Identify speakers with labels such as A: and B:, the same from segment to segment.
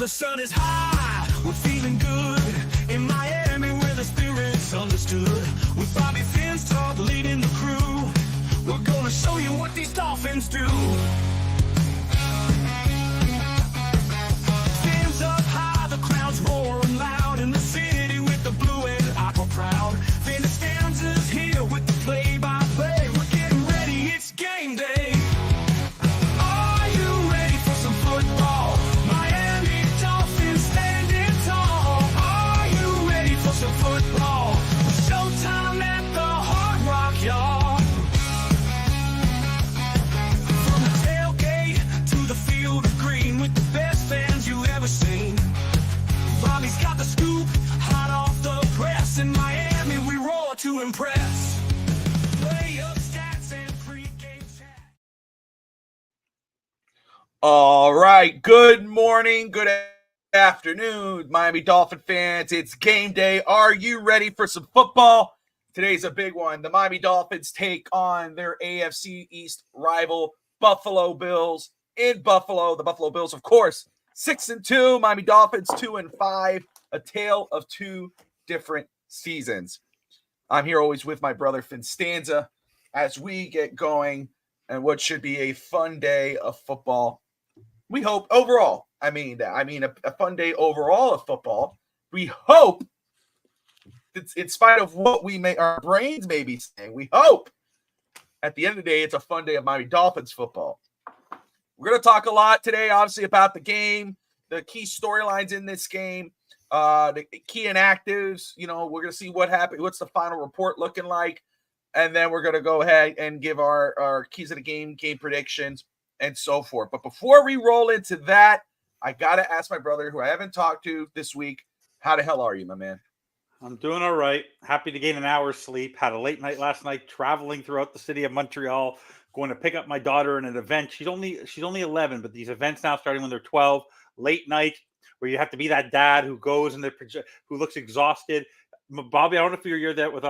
A: the sun is high, we're feeling good. In Miami where the spirit's understood. With Bobby Finstock leading the crew, we're gonna show you what these Dolphins do. Fans up high, the crowd's roaring loud. In the city with the blue and aqua proud. Van der Stanza's here with the play-by-play. We're getting ready, it's game day. Are you ready for some football? Miami Dolphins standing tall. Are you ready for some football? Showtime at the Hard Rock, y'all. From the tailgate to the field of green, with the best fans you ever seen. Bobby's got the scoop, hot off the press. In Miami, we roar to impress. Play up stats and pregame chat.
B: All right. Good morning. Good afternoon, Miami Dolphin fans. It's game day. Are you ready for some football? Today's a big one. The Miami Dolphins take on their AFC East rival, Buffalo Bills, in Buffalo. The Buffalo Bills, of course, 6-2. Miami Dolphins 2-5. A tale of two different seasons. I'm here always with my brother Finn Stanza as we get going and what should be a fun day of football. We hope overall, I mean a fun day overall of football. We hope, in spite of what our brains may be saying, we hope at the end of the day it's a fun day of Miami Dolphins football. We're going to talk a lot today, obviously, about the game, the key storylines in this game, the key inactives. You know, we're going to see what happened, what's the final report looking like, and then we're going to go ahead and give our keys of the game predictions, and so forth. But before we roll into that, I got to ask my brother, who I haven't talked to this week, how the hell are you, my man?
C: I'm doing all right. Happy to gain an hour's sleep. Had a late night last night, traveling throughout the city of Montreal, going to pick up my daughter in an event. She's only 11, but these events now starting when they're 12. Late night, where you have to be that dad who goes and who looks exhausted. Bobby, I don't know if you're there with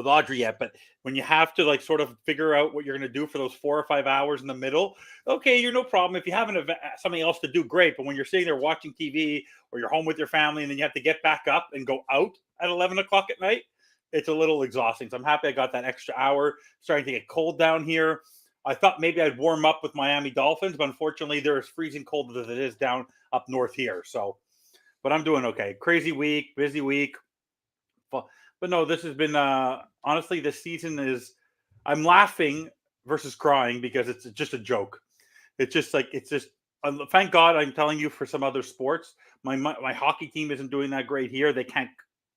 C: Audrey yet, but when you have to like sort of figure out what you're going to do for those 4 or 5 hours in the middle, okay, you're no problem. If you have something else to do, great. But when you're sitting there watching TV or you're home with your family and then you have to get back up and go out at 11 o'clock at night, it's a little exhausting. So I'm happy I got that extra hour. Starting to get cold down here. I thought maybe I'd warm up with Miami Dolphins, but unfortunately they're as freezing cold as it is down up north here. So, but I'm doing okay. Crazy week, busy week. But no, this has been, honestly, this season is, I'm laughing versus crying because it's just a joke. It's just, thank God I'm telling you for some other sports. My hockey team isn't doing that great here. They can't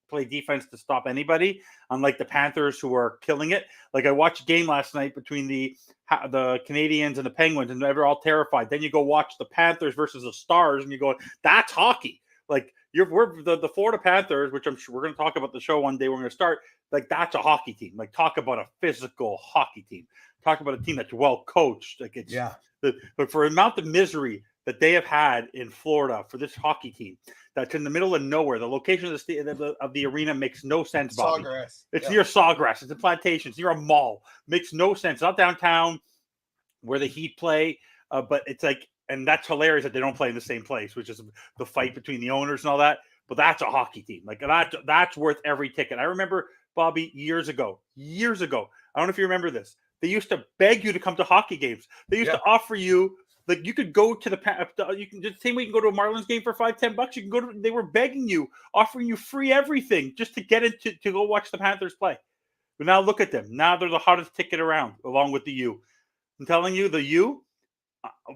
C: play defense to stop anybody, unlike the Panthers who are killing it. Like I watched a game last night between the Canadians and the Penguins, and they're all terrified. Then you go watch the Panthers versus the Stars, and you go, that's hockey. Like, we're the Florida Panthers, which I'm sure we're going to talk about the show one day. We're going to start. Like, that's a hockey team. Like, talk about a physical hockey team. Talk about a team that's well coached. Like, it's but for the amount of misery that they have had in Florida for this hockey team, that's in the middle of nowhere. The location of the arena makes no sense, Bobby.
D: Sawgrass.
C: It's near Sawgrass. It's in plantations. It's near a mall. Makes no sense. Not downtown where the Heat play, but it's like. And that's hilarious that they don't play in the same place, which is the fight between the owners and all that. But that's a hockey team. Like that's worth every ticket. I remember, Bobby, years ago. I don't know if you remember this. They used to beg you to come to hockey games. They used to offer you, like, you could go to the same way you can go to a Marlins game for $5-10. You can go to. They were begging you, offering you free everything just to get into to go watch the Panthers play. But now look at them. Now they're the hottest ticket around, along with the U. I'm telling you, the U.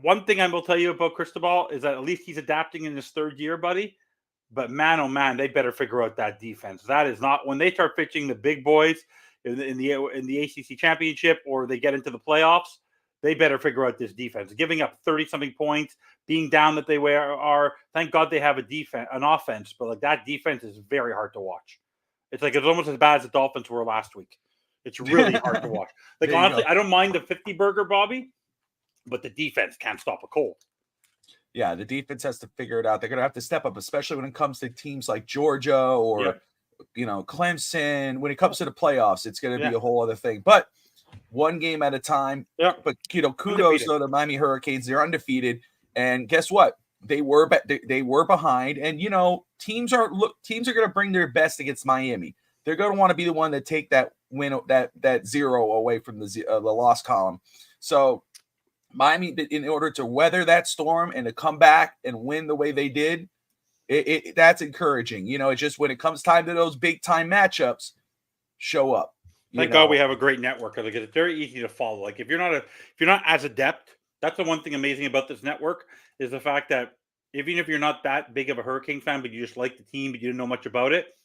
C: One thing I will tell you about Cristobal is that at least he's adapting in his third year, buddy. But man, oh man, they better figure out that defense. That is not when they start pitching the big boys in the ACC championship or they get into the playoffs. They better figure out this defense. Giving up 30-something points, being down that they are. Thank God they have an offense, but like that defense is very hard to watch. It's almost as bad as the Dolphins were last week. It's really hard to watch. Like honestly, I don't mind the 50 burger, Bobby. But the defense can't stop a cold.
B: Yeah, the defense has to figure it out. They're going to have to step up, especially when it comes to teams like Georgia or, Clemson. When it comes to the playoffs, it's going to be a whole other thing. But one game at a time.
C: Yeah.
B: But, kudos to the Miami Hurricanes. They're undefeated. And guess what? they were behind, and teams are going to bring their best against Miami. They're going to want to be the one that take that win, that 0 away from the loss column. So Miami, in order to weather that storm and to come back and win the way they did, that's encouraging. It's just when it comes time to those big time matchups, show up.
C: Thank God we have a great network, because it's very easy to follow. Like if you're not as adept, that's the one thing amazing about this network is the fact that even if you're not that big of a Hurricane fan, but you just like the team, but you didn't know much about it,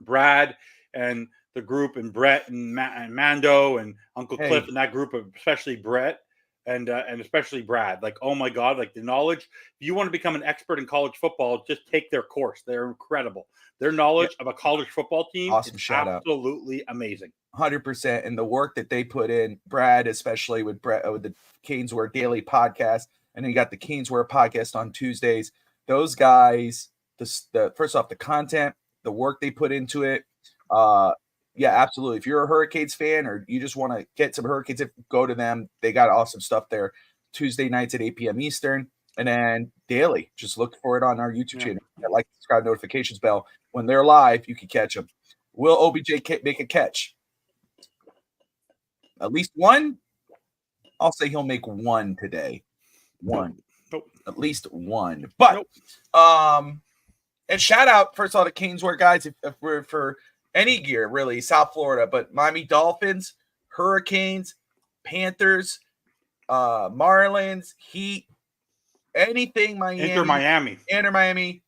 C: Brad and the group and Brett and Mando and Uncle Cliff and that group, especially Brett and especially Brad, like, oh my God, like the knowledge. If you want to become an expert in college football, just take their course. They're incredible. Their knowledge of a college football team is absolutely amazing.
B: 100%. And the work that they put in, Brad, especially with the Caneswear Daily podcast, and then you got the Caneswear podcast on Tuesdays. Those guys, first off, the content, the work they put into it. Yeah, absolutely. If you're a Hurricanes fan or you just want to get some Hurricanes, go to them. They got awesome stuff there. Tuesday nights at 8 p.m. Eastern. And then daily, just look for it on our YouTube channel. Like, subscribe, notifications bell. When they're live, you can catch them. Will OBJ make a catch? At least one? I'll say he'll make one today. One.
C: Nope.
B: At least one. But, and shout out, first of all, to Caneswear guys, if we're for any gear, really, South Florida, but Miami Dolphins, Hurricanes, Panthers, Marlins, Heat, anything Miami. Enter Miami.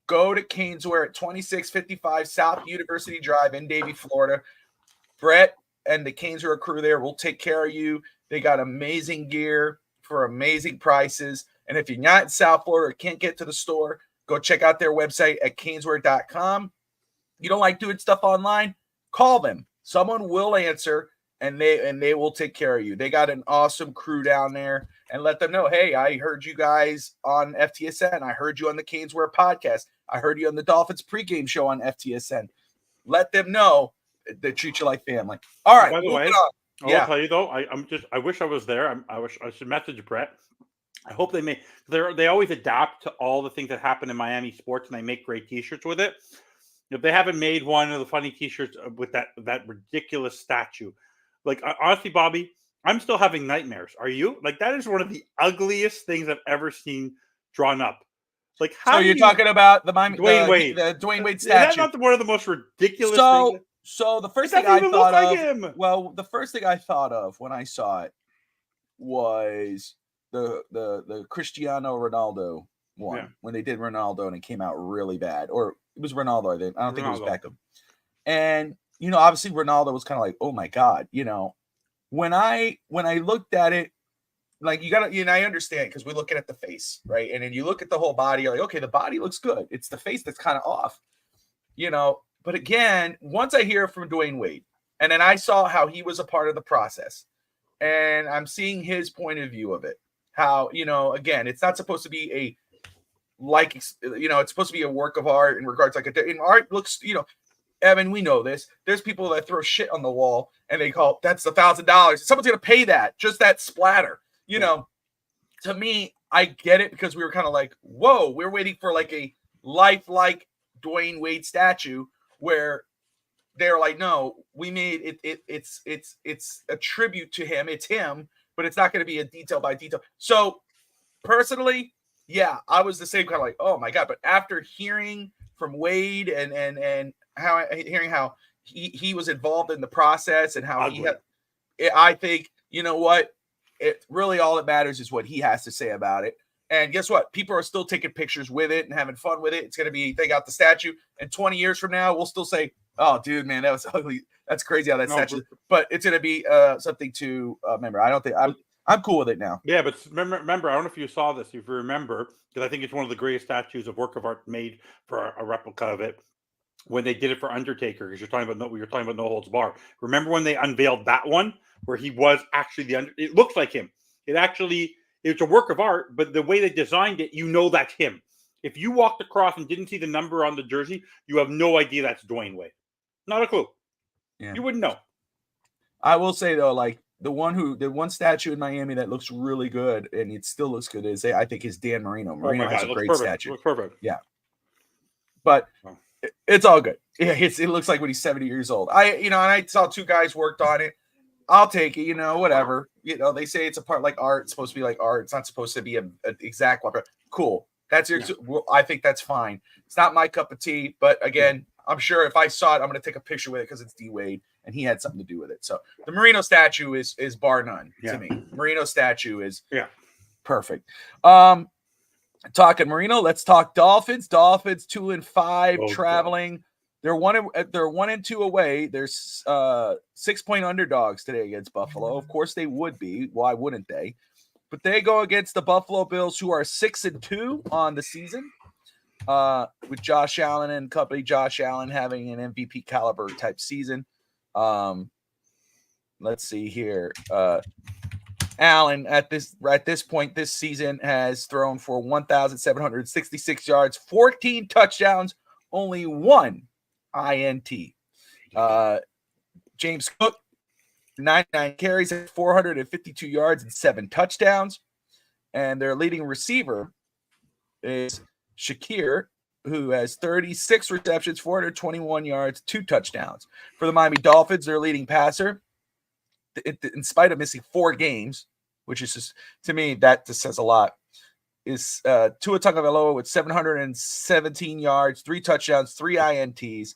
B: Go to Caneswear at 2655 South University Drive in Davie, Florida. Brett and the Caneswear crew there will take care of you. They got amazing gear for amazing prices. And if you're not in South Florida or can't get to the store, go check out their website at caneswear.com. You don't like doing stuff online? Call them. Someone will answer, and they will take care of you. They got an awesome crew down there, and let them know, hey, I heard you guys on FTSN. I heard you on the Caneswear podcast. I heard you on the Dolphins Pregame Show on FTSN. Let them know they treat you like family. All right.
C: By the way, I'll tell you though, I wish I was there. I should message Brett. I hope they always adapt to all the things that happen in Miami sports, and they make great T-shirts with it. If they haven't made one of the funny T-shirts with that ridiculous statue, like honestly, Bobby, I'm still having nightmares. Are you? Like, that is one of the ugliest things I've ever seen drawn up. Like, how? So
B: you're talking about the Miami
C: Dwayne Wade,
B: the Dwayne Wade statue?
C: Is that not one of the most ridiculous things?
B: So the first thing I thought of, the first thing I thought of when I saw it was the Cristiano Ronaldo one, when they did Ronaldo and it came out really bad, or it was Ronaldo. I don't think it was Beckham. And obviously Ronaldo was kind of like, oh my God, when I looked at it, like, you gotta, I understand, because we're looking at the face, right? And then you look at the whole body, you're like, okay, the body looks good. It's the face that's kind of off, But again, once I hear from Dwayne Wade, and then I saw how he was a part of the process, and I'm seeing his point of view of it, how, again, it's not supposed to be it's supposed to be a work of art in regards, like, in art looks, Evan, we know this. There's people that throw shit on the wall and they call that's $1,000. Someone's going to pay that, just that splatter, To me, I get it, because we were kind of like, whoa, we're waiting for like a lifelike Dwayne Wade statue where they're like, no, we made it. It's a tribute to him. It's him, but it's not going to be a detail by detail. So personally, yeah, I was the same kind of like, oh my God. But after hearing from Wade and hearing how he was involved in the process and how I think, what, it really, all that matters is what he has to say about it. And guess what? People are still taking pictures with it and having fun with it. It's going to be, they got the statue, and 20 years from now, we'll still say, oh, dude, man, that was ugly. That's crazy how that statue, but it's going to be something to remember. I don't think I'm cool with it now.
C: Yeah, but remember, I don't know if you saw this, if you remember, because I think it's one of the greatest statues of work of art made for a replica of it, when they did it for Undertaker, because you're talking about No Holds Bar. Remember when they unveiled that one where he was actually it looks like him. It's a work of art, but the way they designed it, that's him. If you walked across and didn't see the number on the jersey, you have no idea that's Dwayne Wade. Not a clue. Yeah. You wouldn't know.
B: I will say, though, like, the one statue in Miami that looks really good, and it still looks good, I think is Dan Marino. Marino has a great statue.
C: Looks perfect.
B: Yeah. But it's all good. Yeah, it looks like when he's 70 years old. And I saw two guys worked on it. I'll take it, whatever. They say it's a part like art. It's supposed to be like art. It's not supposed to be an exact one. Cool. That's your. Well, I think that's fine. It's not my cup of tea, but again, I'm sure if I saw it, I'm going to take a picture with it because it's D Wade and he had something to do with it. So the Marino statue is bar none to me. Marino statue is perfect. Talking Marino, let's talk Dolphins. Dolphins 2-5 traveling. They're 1-2 away. There's 6-point underdogs today against Buffalo. Of course they would be. Why wouldn't they? But they go against the Buffalo Bills, who are 6-2 on the season. With Josh Allen and company. Josh Allen having an MVP caliber type season. Let's see here. Allen at this point this season has thrown for 1,766 yards, 14 touchdowns, only 1 INT. James Cook, 99 carries at 452 yards and 7 touchdowns. And their leading receiver is Shakir, who has 36 receptions, 421 yards, 2 touchdowns. For the Miami Dolphins, their leading passer, in spite of missing 4 games, which is just, to me, that just says a lot, is Tua Tagovailoa with 717 yards, 3 touchdowns, 3 INTs.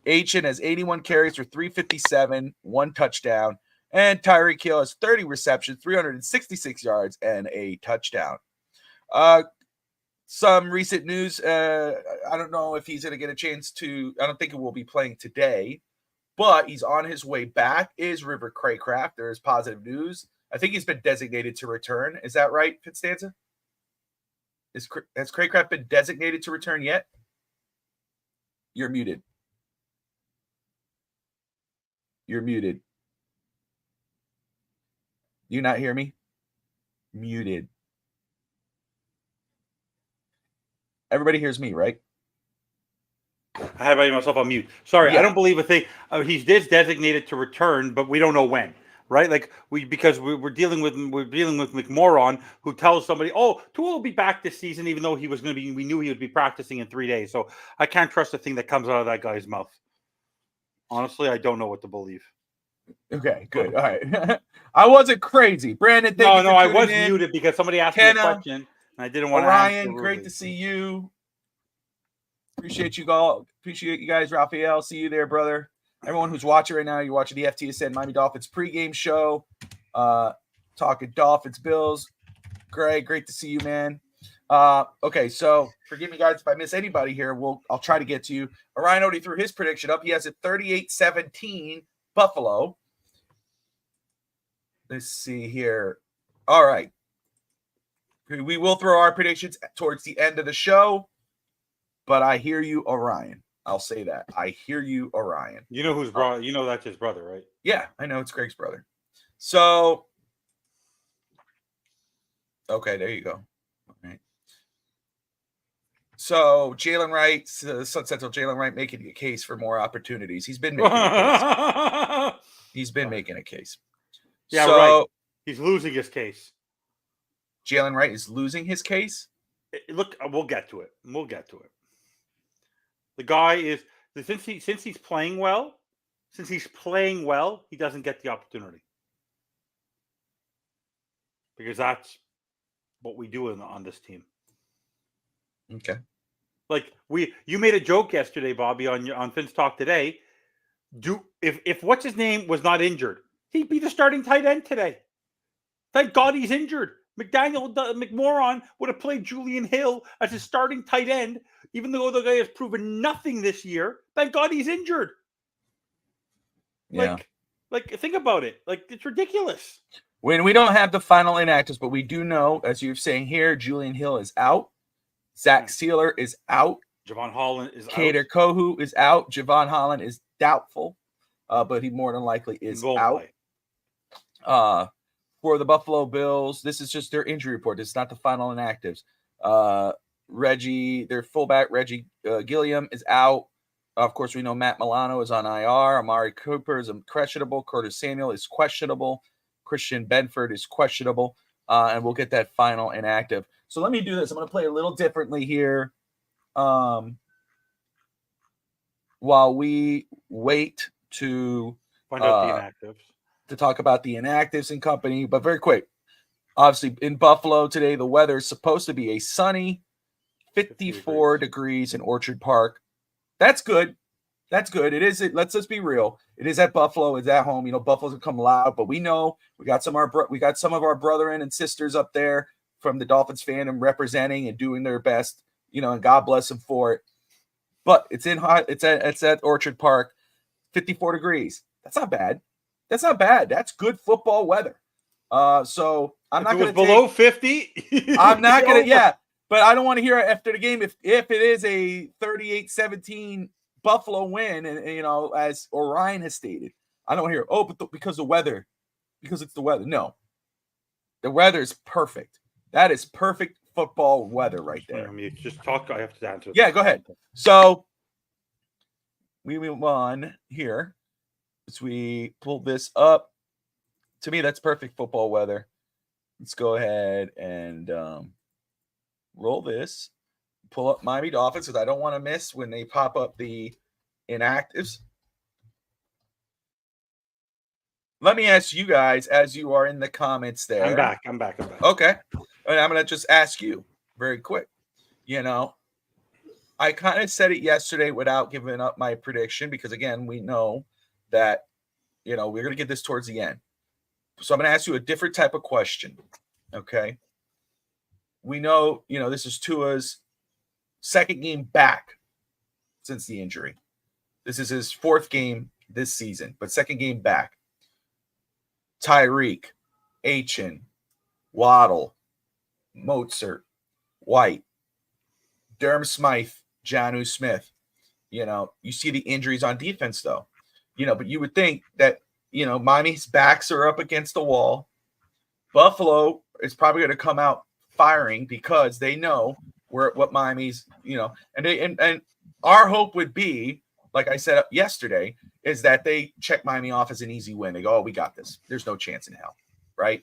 B: Achan has 81 carries for 357, 1 touchdown. And Tyreek Hill has 30 receptions, 366 yards, and a touchdown. Some recent news. I don't know if he's going to get a chance to. I don't think he will be playing today, but he's on his way back. Is River Craycraft? There is positive news. I think he's been designated to return. Is that right, Fitzstanza? Has Craycraft been designated to return yet? You're muted. You're muted. You not hear me? Muted. Everybody hears me, right?
C: I have myself on mute. Sorry,
B: Yeah.
C: I don't believe a thing. He's designated to return, but we don't know when. Right? Like because we're dealing with McMoron, who tells somebody, "Oh, Tua will be back this season," even though he was going to be. We knew he would be practicing in 3 days. So I can't trust a thing that comes out of that guy's mouth. Honestly, I don't know what to believe.
B: Okay, good. All right. I wasn't crazy. Brandon, thank you.
C: No, I was muted because somebody asked me a question and I didn't want to answer.
B: Ryan, great to see you. Appreciate you all. Appreciate you guys, Raphael. See you there, brother. Everyone who's watching right now, you're watching the FTSN Miami Dolphins pregame show. Talking Dolphins, Bills. Greg, great to see you, man. Okay, so forgive me, guys, if I miss anybody here. I'll try to get to you. Orion already threw his prediction up. He has a 38-17 Buffalo. Let's see here. All right. We will throw our predictions towards the end of the show, but I hear you, Orion. I'll say that. I hear you, Orion.
C: You know who's brother? You know that's his brother, right?
B: Yeah, I know it's Greg's brother. So, okay, there you go. All right. So Jalen Wright, Sun Central Jalen Wright, making a case for more opportunities. He's been making a case. He's been making a case.
C: Yeah,
B: so,
C: right. He's losing his case.
B: Jalen Wright is losing his case.
C: Look, we'll get to it. The guy is since he's playing well, he doesn't get the opportunity because that's what we do on this team.
B: Okay.
C: Like you made a joke yesterday, Bobby, on Finn's Talk today. If what's his name was not injured, he'd be the starting tight end today. Thank God he's injured. McMoron would have played Julian Hill as his starting tight end, even though the guy has proven nothing this year. Thank God he's injured.
B: Yeah.
C: Like think about it. Like, it's ridiculous.
B: When we don't have the final inactives, but we do know, as you're saying here, Julian Hill is out. Zach Sealer is out.
C: Javon Holland is
B: Kader Kohu is out. Javon Holland is doubtful, but he more than likely is out. For the Buffalo Bills, this is just their injury report. This is not the final inactives. Their fullback, Reggie Gilliam, is out. Of course, we know Matt Milano is on IR. Amari Cooper is questionable. Curtis Samuel is questionable. Christian Benford is questionable, and we'll get that final inactive. So let me do this. I'm going to play a little differently here while we wait to
C: Find out the inactives.
B: To talk about the inactives and company, but very quick. Obviously, in Buffalo today, the weather is supposed to be a sunny 54 degrees in Orchard Park. That's good. That's good. It is. Let's just be real. It is at Buffalo. It's at home. You know, Buffalo's gonna come loud, but we know we got some of our brethren and sisters up there from the Dolphins fandom representing and doing their best. You know, and God bless them for it. But it's at Orchard Park, 54 degrees. That's not bad. That's not bad. That's good football weather. So I'm not going to
C: below 50.
B: I'm not going to. Yeah, but I don't want to hear after the game if it is a 38-17 Buffalo win, and you know, as Orion has stated, I don't hear because the weather, because it's the weather. No, the weather is perfect. That is perfect football weather right there.
C: I mean, just talk. I have to answer.
B: Yeah, go ahead. So we move on here. As we pull this up, to me, that's perfect football weather. Let's go ahead and roll this. Pull up Miami Dolphins because I don't want to miss when they pop up the inactives. Let me ask you guys, as you are in the comments there.
C: I'm back.
B: Okay. And I'm going to just ask you very quick. You know, I kind of said it yesterday without giving up my prediction because, again, we know that, you know, we're going to get this towards the end. So I'm going to ask you a different type of question, okay? We know, you know, this is Tua's second game back since the injury. This is his fourth game this season, but second game back. Tyreek, Achane, Waddle, Mozart, White, Durham Smythe, Jonnu Smith. You know, you see the injuries on defense, though. You know, but you would think that, you know, Miami's backs are up against the wall. Buffalo is probably going to come out firing because they know what Miami's, you know, and our hope would be, like I said yesterday, is that they check Miami off as an easy win. They go, oh, we got this. There's no chance in hell, right?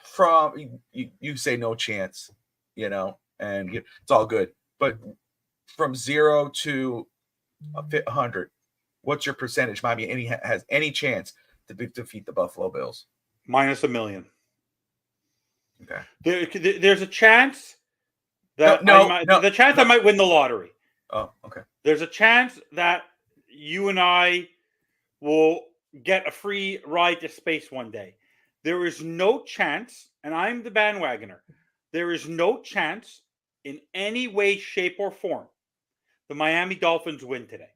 B: From you say no chance, you know, and it's all good. But from 0 to 100, what's your percentage? Miami has any chance to defeat the Buffalo Bills?
C: -1 million.
B: Okay.
C: There's a chance that the chance I might win the lottery.
B: Oh, okay.
C: There's a chance that you and I will get a free ride to space one day. There is no chance, and I'm the bandwagoner, there is no chance in any way, shape, or form the Miami Dolphins win today.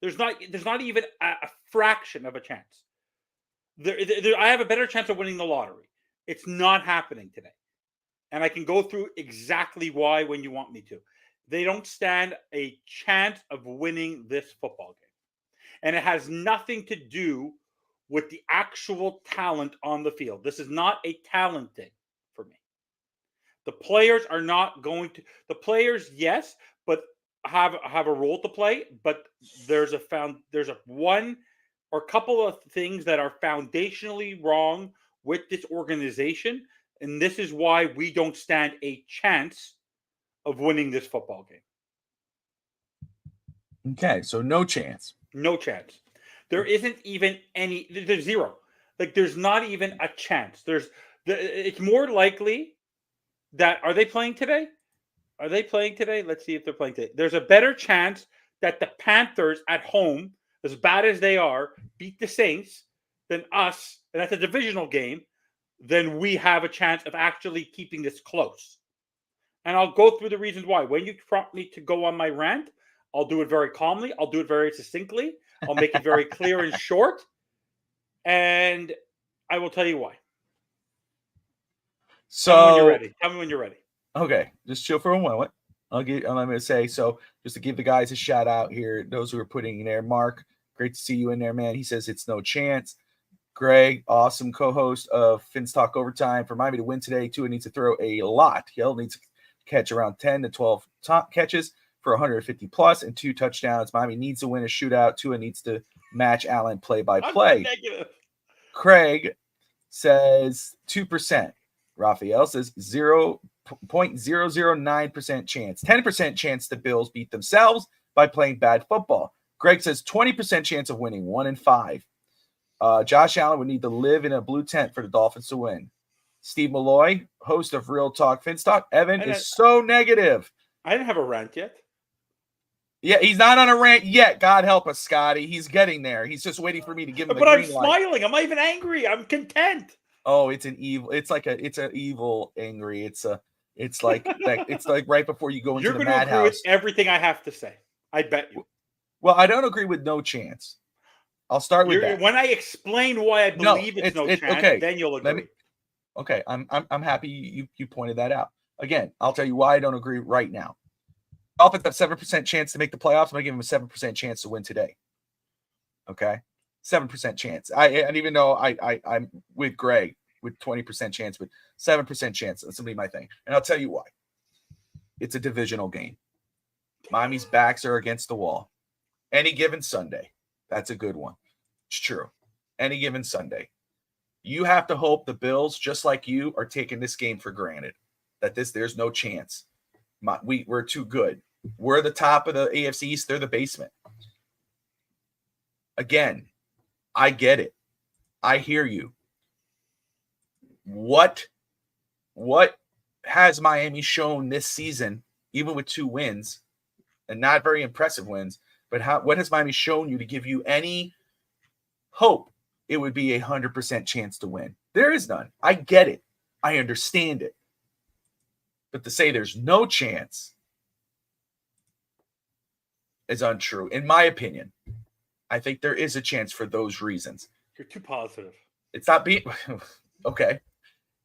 C: There's not even a fraction of a chance. I have a better chance of winning the lottery. It's not happening today. And I can go through exactly why when you want me to. They don't stand a chance of winning this football game. And it has nothing to do with the actual talent on the field. This is not a talent thing for me. The players are not going to. The players, yes, but have a role to play. But there's a one or couple of things that are foundationally wrong with this organization, and this is why we don't stand a chance of winning this football game.
B: Okay, so no chance.
C: No chance. There isn't even any. There's zero. Like there's not even a chance. It's more likely that are they playing today? Are they playing today? Let's see if they're playing today. There's a better chance that the Panthers at home, as bad as they are, beat the Saints than us, and that's a divisional game, then we have a chance of actually keeping this close. And I'll go through the reasons why. When you prompt me to go on my rant, I'll do it very calmly. I'll do it very succinctly. I'll make it very clear and short. And I will tell you why.
B: So
C: tell me when you're ready. Tell me when you're ready.
B: Okay, just chill for a moment. I'm going to say, so just to give the guys a shout out here, those who are putting in there. Mark, great to see you in there, man. He says it's no chance. Greg, awesome co-host of Fins Talk Overtime. For Miami to win today, Tua needs to throw a lot. He'll need to catch around 10 to 12 top catches. for 150 plus and 2 touchdowns. Miami needs to win a shootout. Tua needs to match Allen play by play. Craig says 2%. Raphael says 0.009% chance. 10% chance the Bills beat themselves by playing bad football. Greg says 20% chance of winning, 1 in 5. Josh Allen would need to live in a blue tent for the Dolphins to win. Steve Malloy, host of Real Talk Finstock. Evan is so negative.
C: I didn't have a rant yet.
B: Yeah, he's not on a rant yet. God help us, Scotty. He's getting there. He's just waiting for me to give him the green light.
C: But I'm smiling. I'm not even angry. I'm content.
B: Oh, it's an evil. It's an evil angry. It's like right before you go into the madhouse. You're going to agree with
C: everything I have to say. I bet you.
B: Well, I don't agree with no chance. I'll start with that.
C: When I explain why I believe it's no chance,
B: okay.
C: Then you'll agree.
B: Okay, I'm happy you pointed that out. Again, I'll tell you why I don't agree right now. Dolphins have 7% chance to make the playoffs. I'm going to give them a 7% chance to win today. Okay? 7% chance. And even though I'm with Greg with 20% chance, but 7% chance. That's going to be my thing. And I'll tell you why. It's a divisional game. Miami's backs are against the wall. Any given Sunday. That's a good one. It's true. Any given Sunday. You have to hope the Bills, just like you, are taking this game for granted. That there's no chance. We're too good. We're the top of the AFC East. They're the basement. Again, I get it. I hear you. What has Miami shown this season, even with 2 wins, and not very impressive wins, but what has Miami shown you to give you any hope it would be 100% chance to win? There is none. I get it. I understand it. But to say there's no chance is untrue. In my opinion, I think there is a chance for those reasons.
C: You're too positive.
B: It's not being okay.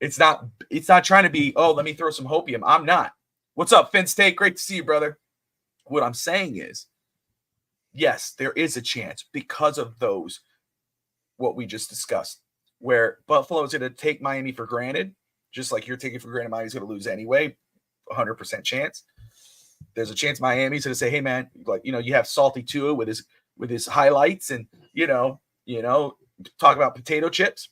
B: It's not trying to be, oh, let me throw some hopium. I'm not. What's up, Finn State? Great to see you, brother. What I'm saying is, yes, there is a chance because of those, what we just discussed, where Buffalo is going to take Miami for granted, just like you're taking for granted Miami's going to lose anyway, 100% chance. There's a chance Miami's going to say, hey, man, you have Salty Tua with his highlights and, talk about potato chips.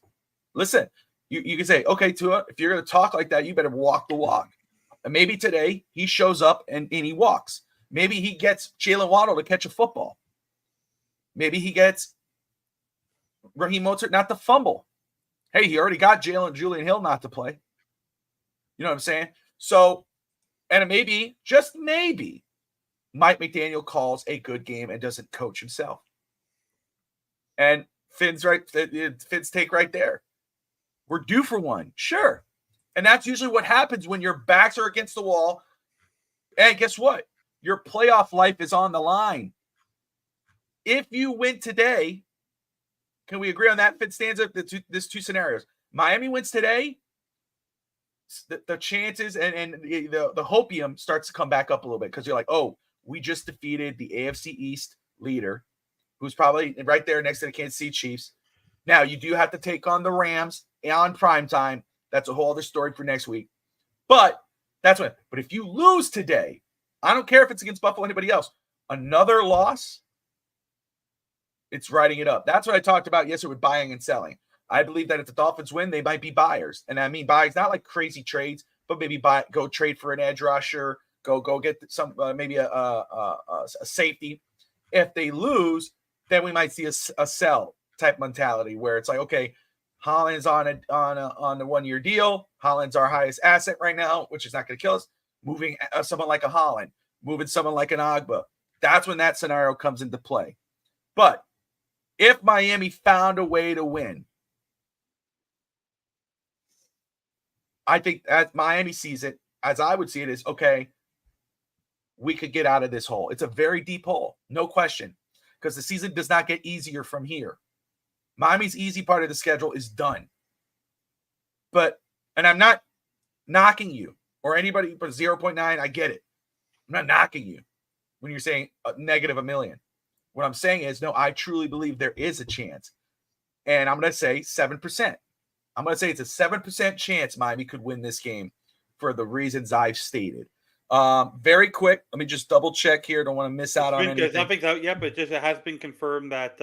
B: Listen, you can say, okay, Tua, if you're going to talk like that, you better walk the walk. And maybe today he shows up and he walks. Maybe he gets Jalen Waddle to catch a football. Maybe he gets Raheem Mostert not to fumble. Hey, he already got Julian Hill not to play. You know what I'm saying? So, and maybe, just maybe, Mike McDaniel calls a good game and doesn't coach himself. And Finn's take right there. We're due for one. Sure. And that's usually what happens when your backs are against the wall. And guess what? Your playoff life is on the line. If you win today, can we agree on that, Fitzstanza? There's 2 scenarios. Miami wins today, the chances and the hopium starts to come back up a little bit because you're like, oh, we just defeated the AFC East leader, who's probably right there next to the Kansas City Chiefs. Now, you do have to take on the Rams on primetime. That's a whole other story for next week. But that's when. But if you lose today, I don't care if it's against Buffalo or anybody else, another loss, it's writing it up. That's what I talked about yesterday with buying and selling. I believe that if the Dolphins win, they might be buyers. And I mean buys, not like crazy trades, but maybe go trade for an edge rusher, go get some maybe a safety. If they lose, then we might see a sell type mentality where it's like, okay, Holland's on a 1-year deal. Holland's our highest asset right now, which is not going to kill us. Moving someone like a Holland, moving someone like an Agba. That's when that scenario comes into play. But if Miami found a way to win, I think as Miami sees it, as I would see it, is okay, we could get out of this hole. It's a very deep hole, no question, because the season does not get easier from here. Miami's easy part of the schedule is done. And I'm not knocking you or anybody but 0.9. I get it. I'm not knocking you when you're saying negative $1 million. What I'm saying is, no, I truly believe there is a chance. And I'm going to say 7%. I'm going to say it's a 7% chance Miami could win this game for the reasons I've stated. Very quick. Let me just double check here. Don't want to miss out on anything.
C: Nothing's out yet, but it has been confirmed that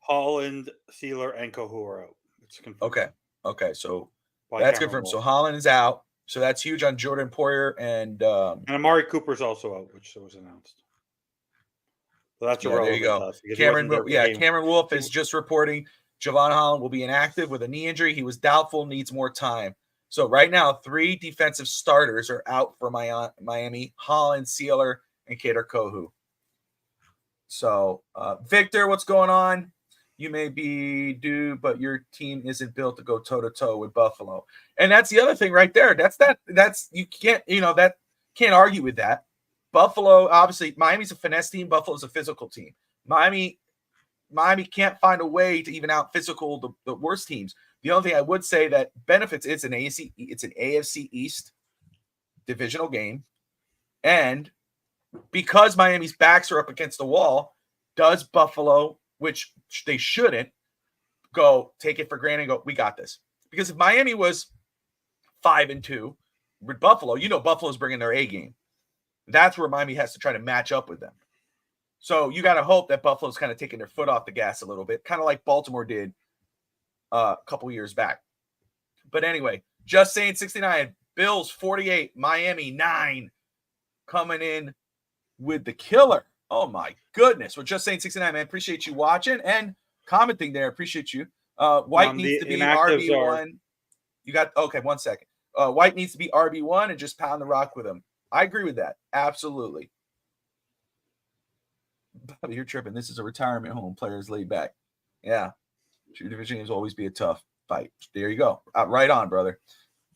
C: Holland, Sealer, and Kohu are out. It's confirmed.
B: Okay. So
C: By
B: that's
C: Cameron
B: confirmed.
C: Wolf.
B: So Holland is out. So that's huge on Jordan Poyer and
C: Amari Cooper's also out, which was announced. So that's
B: there you go. Cameron Wolf is just reporting Javon Holland will be inactive with a knee injury. He was doubtful, needs more time. So right now, 3 defensive starters are out for Miami: Holland, Sealer, and Kader Kohu. So, Victor, what's going on? You may be due, but your team isn't built to go toe-to-toe with Buffalo. And that's the other thing right there. That's you can't, can't argue with that. Buffalo, obviously, Miami's a finesse team. Buffalo's a physical team. Miami can't find a way to even out physical the worst teams. The only thing I would say that benefits it's an AFC East divisional game, and because Miami's backs are up against the wall, does Buffalo, which they shouldn't, go take it for granted and go, we got this? Because if Miami was 5-2 with Buffalo, Buffalo's bringing their A game. That's where Miami has to try to match up with them. So you got to hope that Buffalo's kind of taking their foot off the gas a little bit, kind of like Baltimore did a couple years back. But anyway, just saying 69, Bills 48, Miami 9, coming in with the killer. Oh my goodness. We're just saying 69, man. Appreciate you watching and commenting there. Appreciate you. White needs to be RB1. You got, okay, 1 second. White needs to be RB1 and just pound the rock with him. I agree with that. Absolutely. Bobby, you're tripping. This is a retirement home. Players laid back. Yeah. Two division games will always be a tough fight. There you go. Right on, brother.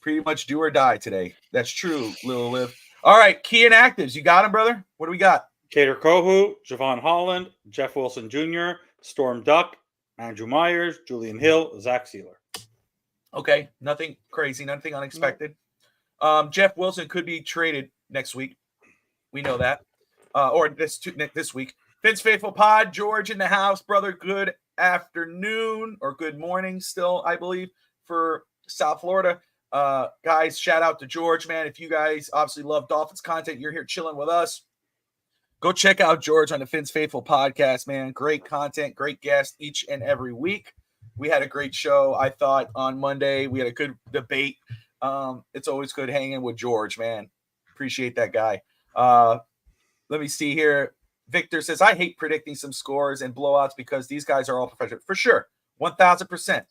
B: Pretty much do or die today. That's true, Lil Liv. All right, key inactives. You got him, brother? What do we got?
C: Kader Kohu, Javon Holland, Jeff Wilson Jr., Storm Duck, Andrew Myers, Julian Hill, Zach Sealer.
B: Okay, nothing crazy, nothing unexpected. Jeff Wilson could be traded next week. We know that. Or this week. Vince Faithful Pod, George in the house, brother. Good afternoon or good morning still, I believe, for South Florida. Guys, shout out to George, man. If you guys obviously love Dolphins content, you're here chilling with us. Go check out George on the Vince Faithful podcast, man. Great content, great guest each and every week. We had a great show, I thought, on Monday. We had a good debate. It's always good hanging with George, man. Appreciate that guy. Let me see here. Victor says, I hate predicting some scores and blowouts because these guys are all professional. For sure. 1,000%.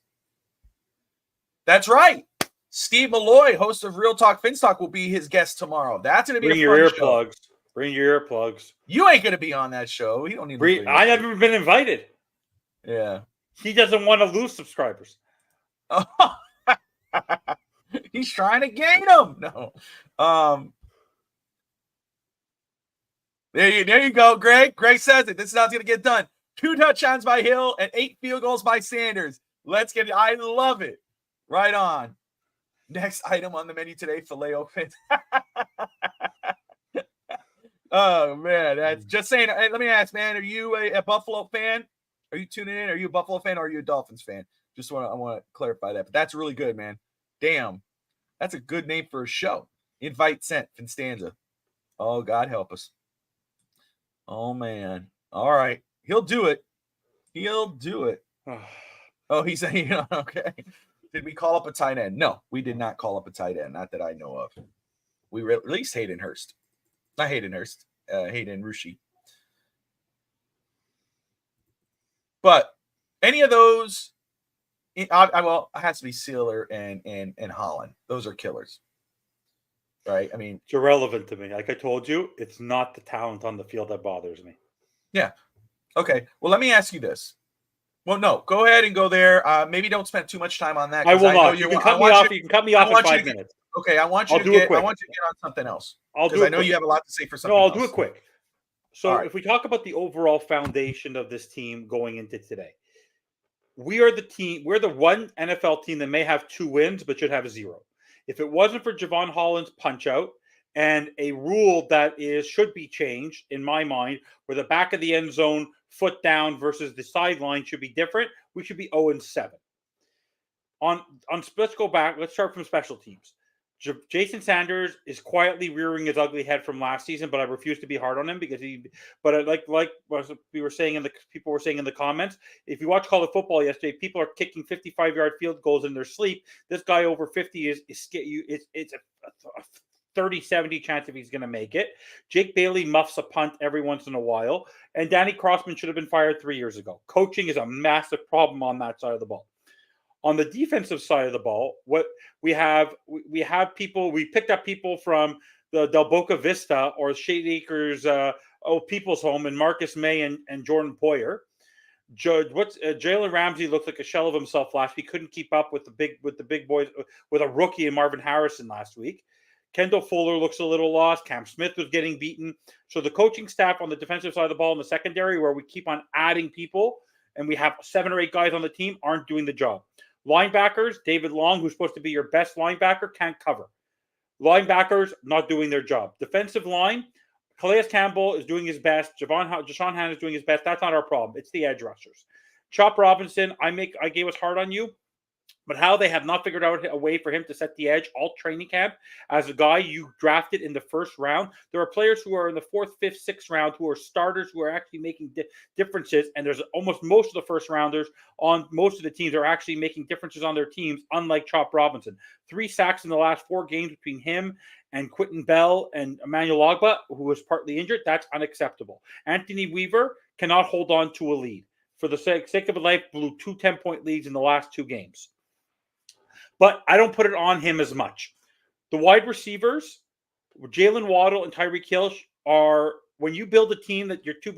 B: That's right. Steve Malloy, host of Real Talk Finstock, will be his guest tomorrow. That's going to be a fun show.
C: Bring your earplugs.
B: You ain't going to be on that show. You don't need
C: I haven't been invited.
B: Yeah.
C: He doesn't want to lose subscribers.
B: He's trying to gain them. No. There you go, Greg. Greg says it. This is how it's going to get done. 2 touchdowns by Hill and 8 field goals by Sanders. Let's get it. I love it. Right on. Next item on the menu today, Filet-O-Fish. Oh, man. That's just saying. Hey, let me ask, man, are you a Buffalo fan? Are you tuning in? Are you a Buffalo fan or are you a Dolphins fan? I want to clarify that. But that's really good, man. Damn. That's a good name for a show. Invite sent, Finstanza. Oh, God help us. Oh, man. All right. He'll do it. Oh, he's saying, okay. Did we call up a tight end? No, we did not call up a tight end. Not that I know of. We released Hayden Hurst. Not Hayden Hurst. Hayden Rushi. But any of those, it has to be Sealer and Holland. Those are killers. Right? I mean,
C: it's irrelevant to me. Like I told you, it's not the talent on the field that bothers me.
B: Yeah. Okay. Well, let me ask you this. Well, no, go ahead and go there. Maybe don't spend too much time on that.
C: I will not. You can cut me off. You can cut me off in 5 minutes.
B: Okay, I want you to get on something else. I know you have a lot to say for something else.
C: No, I'll do it quick. So if we talk about the overall foundation of this team going into today, we are the team. We're the one NFL team that may have 2 wins, but should have 0. If it wasn't for Javon Holland's punch out and a rule that should be changed, in my mind, where the back of the end zone, foot down versus the sideline should be different, we should be 0-7. Let's go back. Let's start from special teams. Jason Sanders is quietly rearing his ugly head from last season, but I refuse to be hard on him because But I like we were saying people were saying in the comments, if you watch college football yesterday, people are kicking 55-yard field goals in their sleep. This guy over 50 it's a 30-70 chance if he's going to make it. Jake Bailey muffs a punt every once in a while, and Danny Crossman should have been fired 3 years ago. Coaching is a massive problem on that side of the ball. On the defensive side of the ball, what we have people, we picked up people from the Del Boca Vista or Shade Acres People's Home, and Marcus May and Jordan Poyer. Jalen Ramsey looked like a shell of himself last week. Couldn't keep up with the big boys, with a rookie in Marvin Harrison last week. Kendall Fuller looks a little lost. Cam Smith was getting beaten. So the coaching staff on the defensive side of the ball in the secondary, where we keep on adding people, and we have 7 or 8 guys on the team, aren't doing the job. Linebackers, David Long, who's supposed to be your best linebacker, can't cover. Linebackers not doing their job. Defensive line, Calais Campbell is doing his best. Jashawn Hand is doing his best. That's not our problem. It's the edge rushers. Chop Robinson, I gave us hard on you, but how they have not figured out a way for him to set the edge all training camp as a guy you drafted in the first round. There are players who are in the 4th, 5th, 6th round who are starters who are actually making differences, and there's almost most of the first rounders on most of the teams are actually making differences on their teams, unlike Chop Robinson. 3 sacks in the last 4 games between him and Quentin Bell and Emmanuel Ogba, who was partly injured. That's unacceptable. Anthony Weaver cannot hold on to a lead. For the sake of his life, blew 2 10-point leads in the last 2 games. But I don't put it on him as much. The wide receivers, Jalen Waddle and Tyreek Hill, are, when you build a team that your 2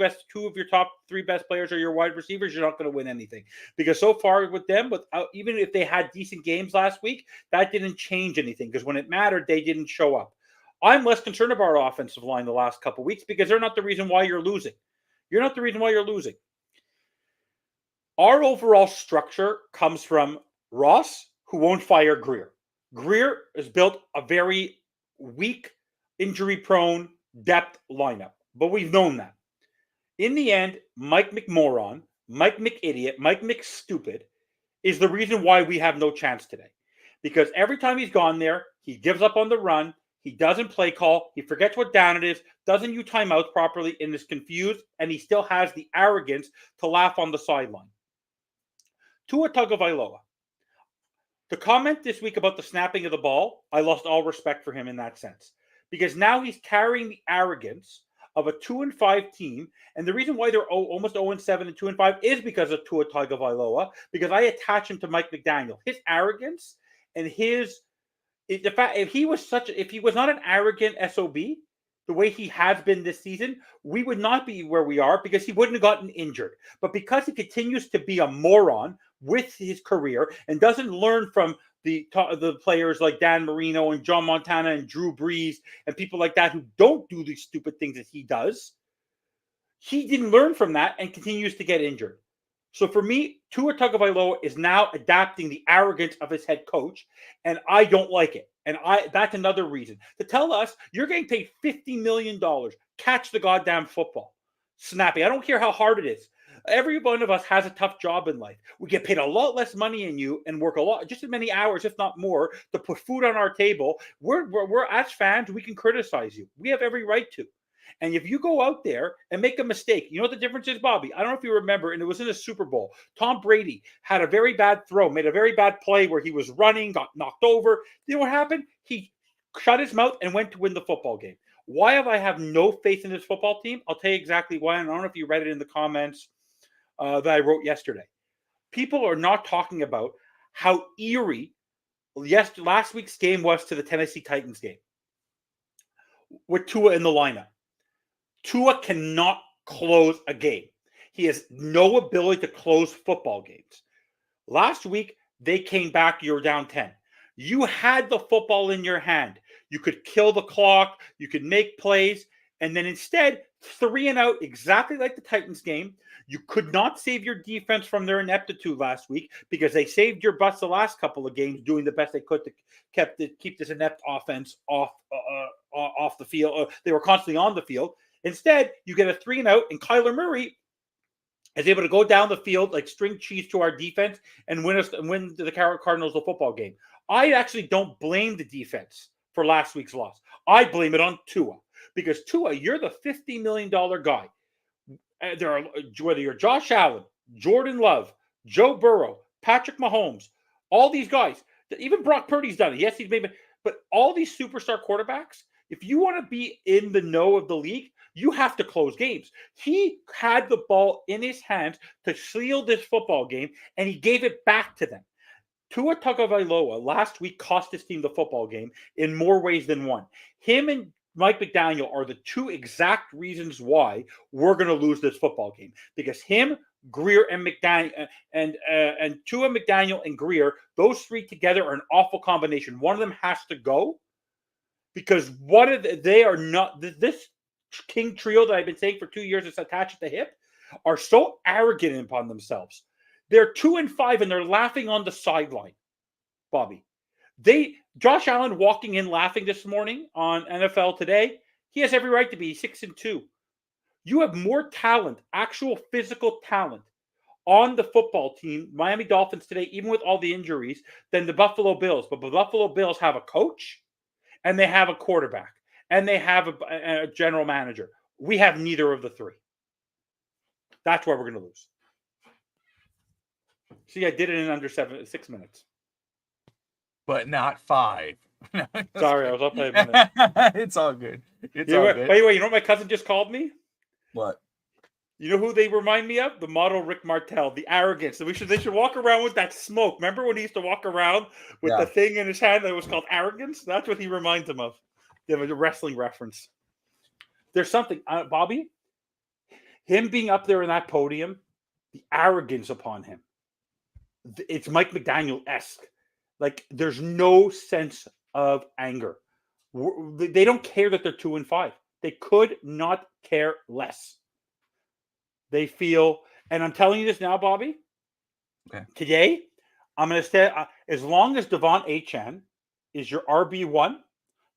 C: of your top 3 best players are your wide receivers, you're not going to win anything. Because so far with them, even if they had decent games last week, that didn't change anything. Because when it mattered, they didn't show up. I'm less concerned about our offensive line the last couple of weeks because they're not the reason why you're losing. You're not the reason why you're losing. Our overall structure comes from Ross, who won't fire Greer. Greer has built a very weak, injury-prone depth lineup, but we've known that. In the end, Mike McMoron, Mike McIdiot, Mike McStupid is the reason why we have no chance today. Because every time he's gone there, he gives up on the run, he doesn't play call, he forgets what down it is, doesn't use timeouts properly, and is confused, and he still has the arrogance to laugh on the sideline. Tua Tagovailoa. The comment this week about the snapping of the ball, I lost all respect for him in that sense. Because now he's carrying the arrogance of a 2-5 team. And the reason why they're almost 0-7 and 2-5 is because of Tua Tagovailoa. Because I attach him to Mike McDaniel. His arrogance and the fact, if he was not an arrogant SOB, the way he has been this season, we would not be where we are because he wouldn't have gotten injured. But because he continues to be a moron with his career and doesn't learn from the players like Dan Marino and John Montana and Drew Brees and people like that who don't do these stupid things that he does, he didn't learn from that and continues to get injured. So for me, Tua Tagovailoa is now adapting the arrogance of his head coach, and I don't like it. And that's another reason to tell us you're getting paid $50 million. Catch the goddamn football. Snappy. I don't care how hard it is. Every one of us has a tough job in life. We get paid a lot less money than you and work just as many hours, if not more, to put food on our table. We're as fans, we can criticize you. We have every right to. And if you go out there and make a mistake, you know what the difference is, Bobby? I don't know if you remember, and it was in the Super Bowl. Tom Brady had a very bad throw, made a very bad play where he was running, got knocked over. You know what happened? He shut his mouth and went to win the football game. Why have I no faith in this football team? I'll tell you exactly why. And I don't know if you read it in the comments that I wrote yesterday. People are not talking about how eerie last week's game was to the Tennessee Titans game with Tua in the lineup. Tua cannot close a game. He has no ability to close football games. Last week, they came back, you were down 10. You had the football in your hand. You could kill the clock. You could make plays. And then instead, 3 and out, exactly like the Titans game. You could not save your defense from their ineptitude last week because they saved your butts the last couple of games doing the best they could to keep this inept offense off the field. They were constantly on the field. Instead, you get a 3 and out, and Kyler Murray is able to go down the field like string cheese to our defense and win the Cardinals the football game. I actually don't blame the defense for last week's loss. I blame it on Tua because Tua, you're the $50 million guy. There are, whether you're Josh Allen, Jordan Love, Joe Burrow, Patrick Mahomes, all these guys, even Brock Purdy's done it. Yes, he's made it, but all these superstar quarterbacks, if you want to be in the know of the league, you have to close games. He had the ball in his hands to seal this football game, and he gave it back to them. Tua Tagovailoa last week cost his team the football game in more ways than one. Him and Mike McDaniel are the two exact reasons why we're going to lose this football game. Because him, Greer, and McDaniel, and Tua, McDaniel, and Greer, those three together are an awful combination. One of them has to go because they are not this king trio that I've been saying for 2 years is attached at the hip are so arrogant upon themselves. They're 2-5 and they're laughing on the sideline, Bobby. Josh Allen walking in laughing this morning on NFL Today. He has every right to be 6-2. You have more talent, actual physical talent on the football team, Miami Dolphins today, even with all the injuries, than the Buffalo Bills. But the Buffalo Bills have a coach and they have a quarterback and they have a general manager. We have neither of the three. That's why we're going to lose. See, I did it in under 6 minutes.
B: But not 5.
C: Sorry, I was up by a minute.
B: It's all good. It's all good.
C: By the way, you know what my cousin just called me?
B: What?
C: You know who they remind me of? The model Rick Martel, the arrogance. So they should walk around with that smoke. Remember when he used to walk around with the thing in his hand that was called arrogance? That's what he reminds him of. They have a wrestling reference. There's something, Bobby, him being up there in that podium, the arrogance upon him. It's Mike McDaniel-esque. Like, there's no sense of anger. They don't care that they're 2-5. They could not care less. They feel, and I'm telling you this now, Bobby.
B: Okay.
C: Today, I'm going to say, as long as Devon Achane is your RB1,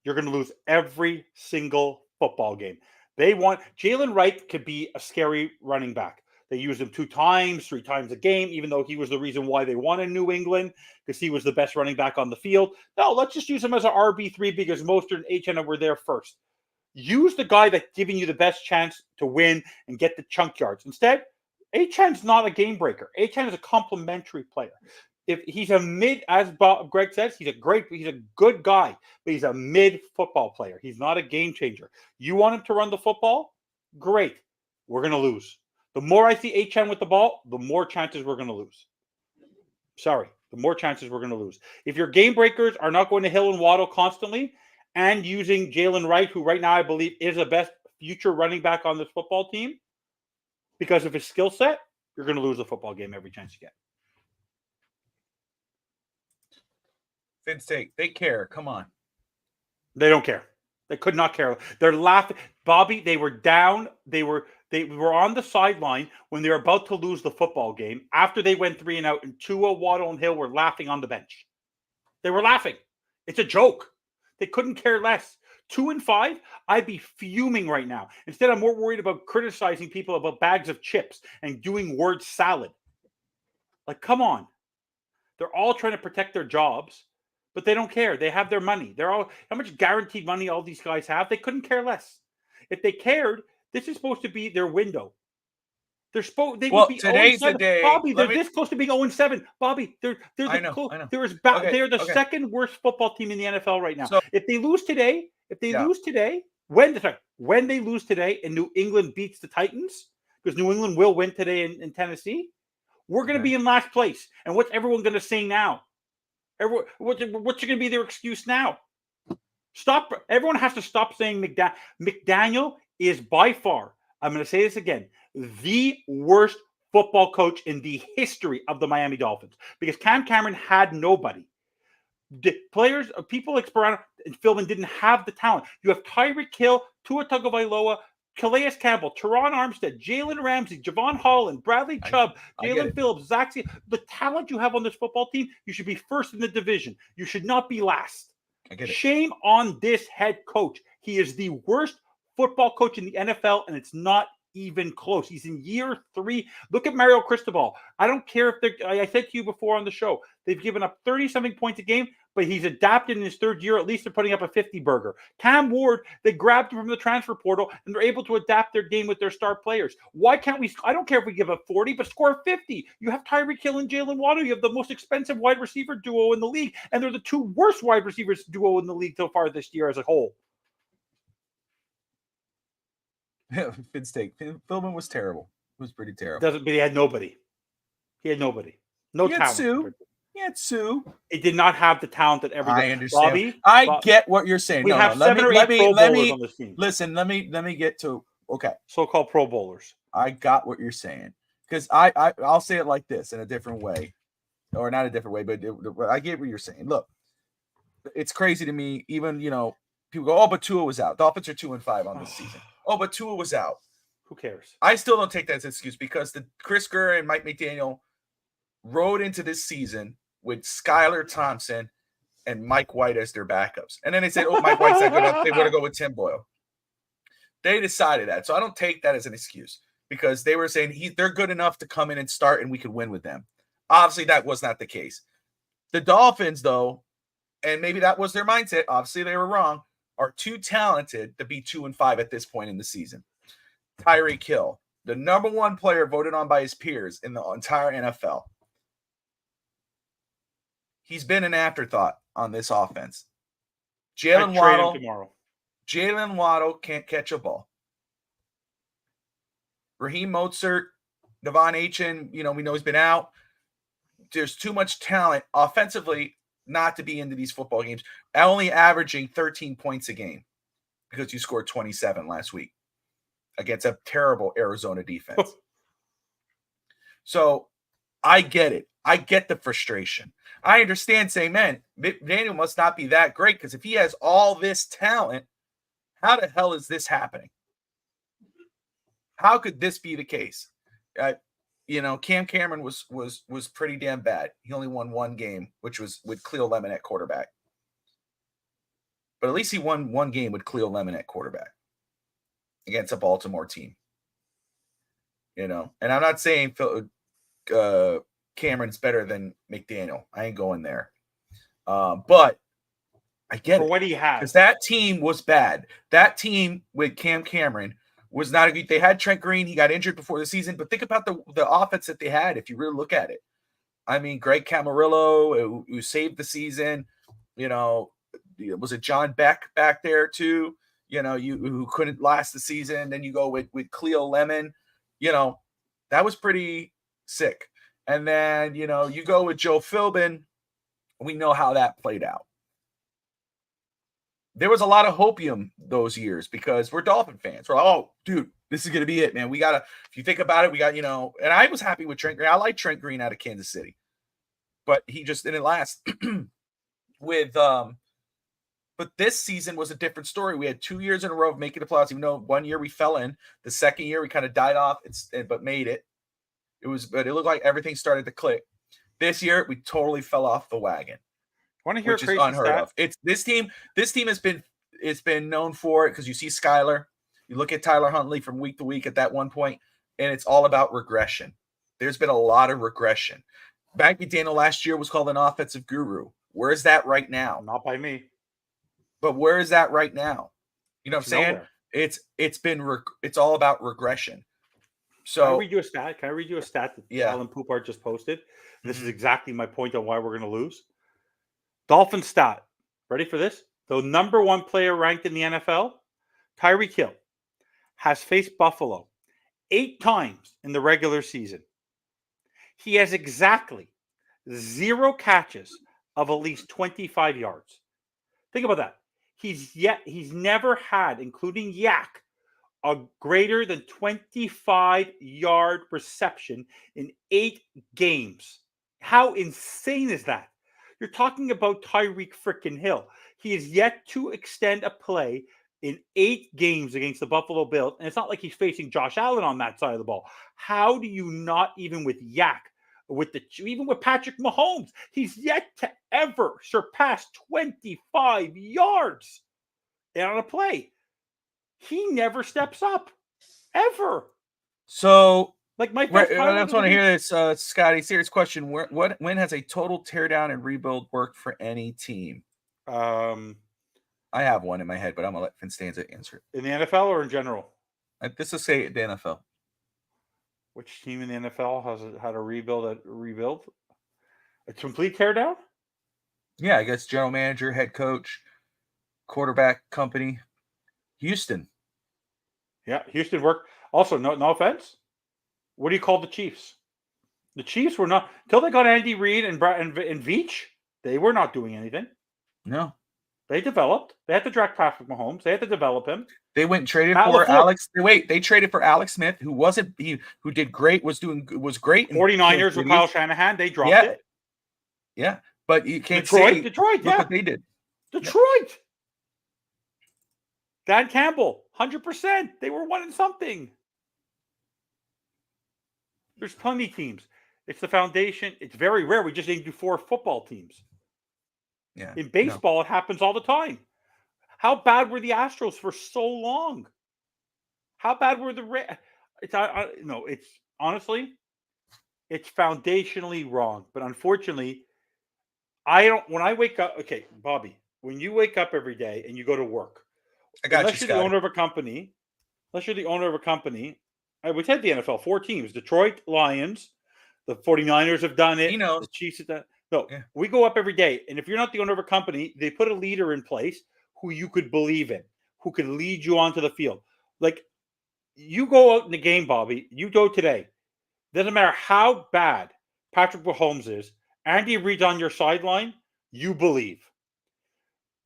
C: you're going to lose every single football game. Jalen Wright could be a scary running back. They used him 2 times, 3 times a game, even though he was the reason why they won in New England, because he was the best running back on the field. No, let's just use him as an RB3 because Mostert and Achane were there first. Use the guy that's giving you the best chance to win and get the chunk yards. Instead, Achane's not a game breaker. Achane is a complementary player. If he's a mid, as Greg says, he's a good guy, but he's a mid football player. He's not a game changer. You want him to run the football? Great. We're going to lose. The more I see Achane with the ball, the more chances we're going to lose. Sorry, the more chances we're going to lose. If your game breakers are not going to Hill and Waddle constantly and using Jalen Wright, who right now I believe is the best future running back on this football team, because of his skill set, you're going to lose the football game every chance you get.
B: Finn State, they care. Come on.
C: They don't care. They could not care. They're laughing. Bobby, they were down. They were on the sideline when they were about to lose the football game after they went 3-0, and Tua, Waddle, and Hill were laughing on the bench. They were laughing. It's a joke. They couldn't care less. 2-5, I'd be fuming right now. Instead, I'm more worried about criticizing people about bags of chips and doing word salad. Like, come on. They're all trying to protect their jobs, but they don't care. They have their money. How much guaranteed money all these guys have? They couldn't care less. If they cared, this is supposed to be their window. Would be
B: today's the day.
C: Bobby, they're this close to being 0-7. Bobby, they're the second worst football team in the NFL right now. So, if they lose today, when they lose today and New England beats the Titans, because New England will win today in Tennessee, we're going to be in last place. And what's everyone going to say now? What's going to be their excuse now? Stop. Everyone has to stop saying McDaniel is by far, I'm going to say this again, the worst football coach in the history of the Miami Dolphins, because Cam Cameron had nobody. The players, people like Sperano and Philbin didn't have the talent. You have Tyreek Hill, Tua Tagovailoa, Calais Campbell, Teron Armstead, Jalen Ramsey, Javon Holland, Bradley Chubb, Jalen Phillips, Zach. The talent you have on this football team, you should be first in the division. You should not be last. Shame on this head coach. He is the worst football coach in the NFL, and it's not even close. He's in year 3. Look at Mario Cristobal. I don't care if I said to you before on the show, they've given up 30-something points a game, but he's adapted in his third year. At least they're putting up a 50 burger. Cam Ward, they grabbed him from the transfer portal, and they're able to adapt their game with their star players. Why can't we? I don't care if we give up 40, but score 50. You have Tyreek Hill and Jalen Waddle. You have the most expensive wide receiver duo in the league, and they're the two worst wide receivers duo in the league so far this year as a whole.
B: Finn's take. Philbin was terrible. It was pretty terrible.
C: But he had nobody. He had nobody. No
B: He had
C: talent.
B: Sue. He had Sue.
C: He did not have the talent that everybody.
B: I understand. I get what you're saying.
C: We have 7 or 8 Pro Bowlers on this team.
B: Listen, let me get to
C: so-called Pro Bowlers.
B: I got what you're saying, because I'll say it like this in a different way, or not a different way, but I get what you're saying. Look, it's crazy to me. Even people go, oh, but Tua was out. Dolphins are 2-5 on this season. Oh, but Tua was out.
C: Who cares?
B: I still don't take that as an excuse, because the Chris Kerr and Mike McDaniel rode into this season with Skylar Thompson and Mike White as their backups. And then they said, oh, Mike White's not good enough. They want to go with Tim Boyle. They decided that. So I don't take that as an excuse, because they were saying they're good enough to come in and start and we could win with them. Obviously, that was not the case. The Dolphins, though, and maybe that was their mindset, obviously they were wrong, are too talented to be 2-5 at this point in the season. Tyreek Hill, the number one player voted on by his peers in the entire NFL. He's been an afterthought on this offense. Jalen Waddle can't catch a ball. Raheem Mostert, Devon Achane, we know he's been out. There's too much talent offensively not to be into these football games. Only averaging 13 points a game, because you scored 27 last week against a terrible Arizona defense. So I get it. I get the frustration. I understand saying, man, Daniel must not be that great, because if he has all this talent, how the hell is this happening? How could this be the case? Cam Cameron was pretty damn bad. He only won one game, which was with Cleo Lemon at quarterback. But at least he won one game with Cleo Lemon at quarterback against a Baltimore team. And I'm not saying Cameron's better than McDaniel. I ain't going there. But I get it.
C: What he has.
B: Because that team was bad. That team with Cam Cameron was not a good. They had Trent Green. He got injured before the season. But think about the offense that they had, if you really look at it. I mean, Greg Camarillo, who saved the season. Was it John Beck back there too? Who couldn't last the season. Then you go with Cleo Lemon. That was pretty sick. And then, you go with Joe Philbin. We know how that played out. There was a lot of hopium those years, because we're Dolphin fans. We're like, oh, dude, this is going to be it, man. We got to, if you think about it, we got, and I was happy with Trent Green. I like Trent Green out of Kansas City, but he just didn't last but this season was a different story. We had 2 years in a row of making the playoffs, even though 1 year we fell in. The second year we kind of died off, but made it. But it looked like everything started to click. This year we totally fell off the wagon.
C: Want to hear
B: which is unheard of. It's this team has been known for it, because you see Skylar, you look at Tyler Huntley from week to week at that one point, and it's all about regression. There's been a lot of regression. Mike McDaniel last year was called an offensive guru. Where is that right now?
C: Not by me.
B: But where is that right now? You know what I'm saying?
C: Nowhere.
B: It's all about regression. So
C: Can I read you a stat that Alan Poupart just posted? This is exactly my point on why we're going to lose. Dolphin stat. Ready for this? The number one player ranked in the NFL, Tyreek Hill, has faced Buffalo 8 times in the regular season. He has exactly 0 catches of at least 25 yards. Think about that. He's never had, including Yak, a greater than 25-yard reception in 8 games. How insane is that? You're talking about Tyreek frickin' Hill. He is yet to extend a play in 8 games against the Buffalo Bills, and it's not like he's facing Josh Allen on that side of the ball. How do you not, even with Yak, even with Patrick Mahomes, he's yet to ever surpass 25 yards on a play. He never steps up, ever.
B: So
C: Like Mike
B: Right,
C: Best
B: I
C: pilot
B: just want to hear this, Scotty. Serious question. When has a total teardown and rebuild worked for any team? I have one in my head, but I'm gonna let Finstanza answer it.
C: In the NFL or in general?
B: This will say the NFL.
C: Which team in the NFL has had a rebuild? A complete teardown?
B: Yeah, I guess general manager, head coach, quarterback company. Houston.
C: Yeah, Houston worked. Also, no offense. What do you call the Chiefs? The Chiefs were not until they got Andy Reid and Veach. They were not doing anything.
B: No,
C: They developed. They had to draft Patrick Mahomes. They had to develop him.
B: they went and traded
C: Matt
B: for
C: LaFleur.
B: Alex. Wait, they traded for Alex Smith, who did great, was great.
C: 49ers with Kyle Shanahan. They dropped it.
B: Yeah, but you can't
C: Detroit.
B: Look
C: Yeah,
B: what they did.
C: Detroit. Dan Campbell, 100%. They were one in something. There's plenty of teams. It's the foundation. It's very rare. We just didn't do 4 football teams.
B: Yeah.
C: In baseball, it happens all the time. How bad were the Astros for so long? How bad were the it's honestly, it's foundationally wrong. But unfortunately, when I wake up, okay, Bobby, when you wake up every day and you go to work, unless you're the owner of a company, we said the NFL, 4 teams, Detroit Lions, the 49ers have done it. The Chiefs have done it. No, we go up every day. And if you're not the owner of a company, they put a leader in place who you could believe in, who could lead you onto the field. Like, you go out in the game, Bobby, you go today. Doesn't matter how bad Patrick Mahomes is, Andy Reid's on your sideline, you believe.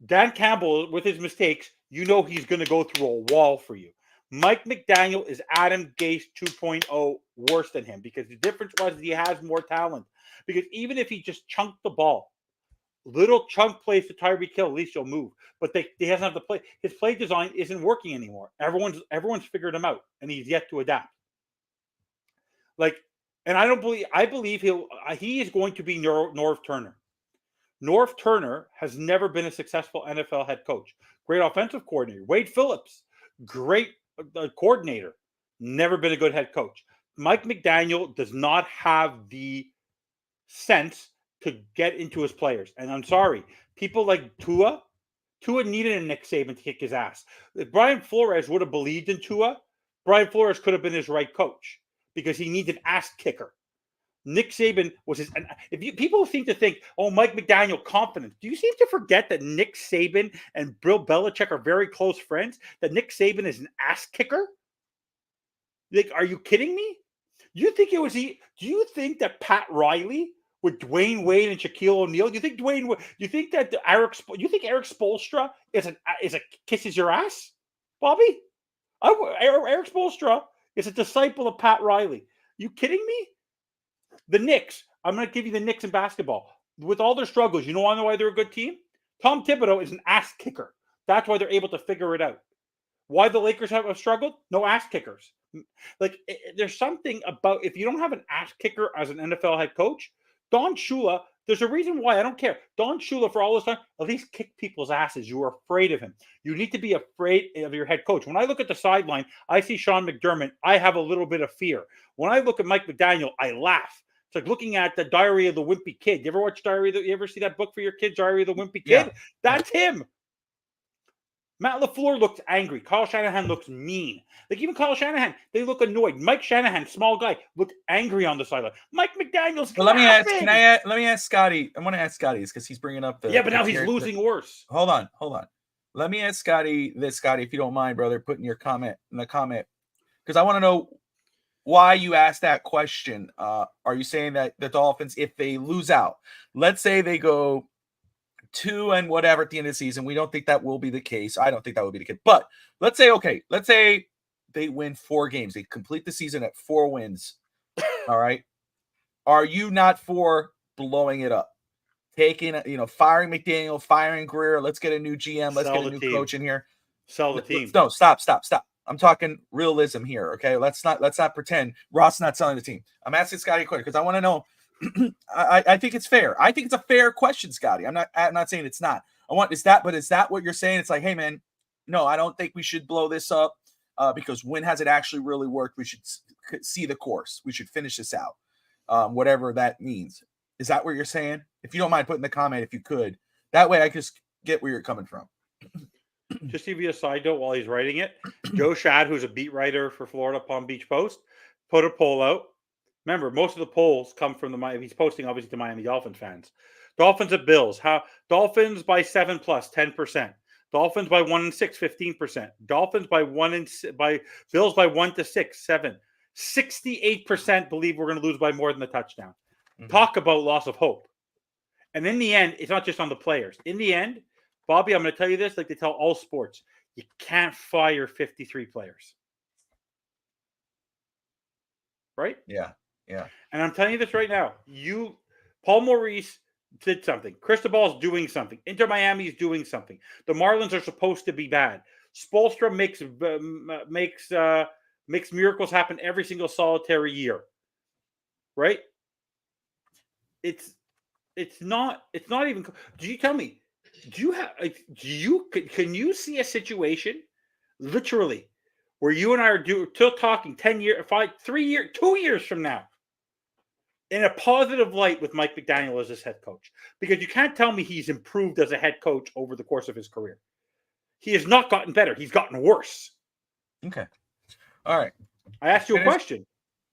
C: Dan Campbell, with his mistakes, you know he's going to go through a wall for you. Mike McDaniel is Adam Gase 2.0 worse than him, because the difference was he has more talent. Because even if he just chunked the ball, little chunk plays to Tyreek Hill, at least he'll move. But he doesn't have the play. His play design isn't working anymore. Everyone's figured him out, and he's yet to adapt. And I believe he is going to be Norv Turner. Norv Turner has never been a successful NFL head coach. Great offensive coordinator. Wade Phillips, great coordinator. Never been a good head coach. Mike McDaniel does not have the sense to get into his players. And I'm sorry, people like Tua needed a Nick Saban to kick his ass. If Brian Flores would have believed in Tua, Brian Flores could have been his right coach, because he needs an ass kicker. Nick Saban was his. People seem to think, oh, Mike McDaniel, confidence. Do you seem to forget that Nick Saban and Bill Belichick are very close friends? That Nick Saban is an ass kicker? Like, are you kidding me? Do you think that Pat Riley with Dwayne Wade and Shaquille O'Neal? Do you think Eric Spoelstra is a kisses your ass, Bobby? Eric Spoelstra is a disciple of Pat Riley. You kidding me? The Knicks. I'm going to give you the Knicks in basketball. With all their struggles, you know why they're a good team? Tom Thibodeau is an ass kicker. That's why they're able to figure it out. Why the Lakers have struggled? No ass kickers. There's something about, if you don't have an ass kicker as an NFL head coach, Don Shula, there's a reason why. I don't care. Don Shula, for all this time, at least kick people's asses. You are afraid of him. You need to be afraid of your head coach. When I look at the sideline, I see Sean McDermott. I have a little bit of fear. When I look at Mike McDaniel, I laugh. It's like looking at the Diary of the Wimpy Kid. You ever see that book for your kids, Diary of the Wimpy Kid? Yeah. That's him. Matt LaFleur looks angry. Kyle Shanahan looks mean. Like, even Kyle Shanahan, they look annoyed. Mike Shanahan, small guy, looked angry on the sideline. Mike McDaniel's
B: let me ask Scotty. I want to ask Scotty because he's bringing up the.
C: Yeah, but now he's losing worse.
B: Hold on. Let me ask Scotty this, Scotty, if you don't mind, brother, putting your comment in the comment, because I want to know why you asked that question. Are you saying that the Dolphins, if they lose out, let's say they go 2 and whatever at the end of the season, we don't think that will be the case. I don't think that will be the case. But let's say they win 4 games. They complete the season at 4 wins. All right. Are you not for blowing it up? Taking, firing McDaniel, firing Greer. Let's get a new GM. Let's get a new coach in here.
C: Sell the team.
B: No, stop. I'm talking realism here. Okay. Let's not pretend Ross not selling the team. I'm asking Scotty a question because I want to know. I think it's fair. I think it's a fair question, Scotty. I'm not saying it's not. Is that what you're saying? It's like, hey man, no, I don't think we should blow this up because when has it actually really worked? We should see the course. We should finish this out, whatever that means. Is that what you're saying? If you don't mind putting the comment, if you could, that way I just get where you're coming from.
C: Just to give you a side note while he's writing it, Joe Shad, who's a beat writer for Florida Palm Beach Post, put a poll out. Remember, most of the polls come from he's posting obviously to Miami Dolphins fans. Dolphins at Bills. Dolphins by 7+, 10%. Dolphins by 1-6, 15%. Dolphins by Bills by 1-6, 7. 68% believe we're going to lose by more than the touchdown. Mm-hmm. Talk about loss of hope. And in the end, it's not just on the players. In the end, Bobby, I'm going to tell you this, like they tell all sports, you can't fire 53 players. Right?
B: Yeah.
C: And I'm telling you this right now. Paul Maurice did something. Cristobal's doing something. Inter Miami is doing something. The Marlins are supposed to be bad. Spoelstra makes miracles happen every single solitary year. Right? It's not even. Do you tell me? Can you see a situation, literally, where you and I are still talking 10 years, 2 years from now, in a positive light with Mike McDaniel as his head coach? Because you can't tell me he's improved as a head coach over the course of his career. He has not gotten better. He's gotten worse.
B: Okay. All right.
C: I asked you a question.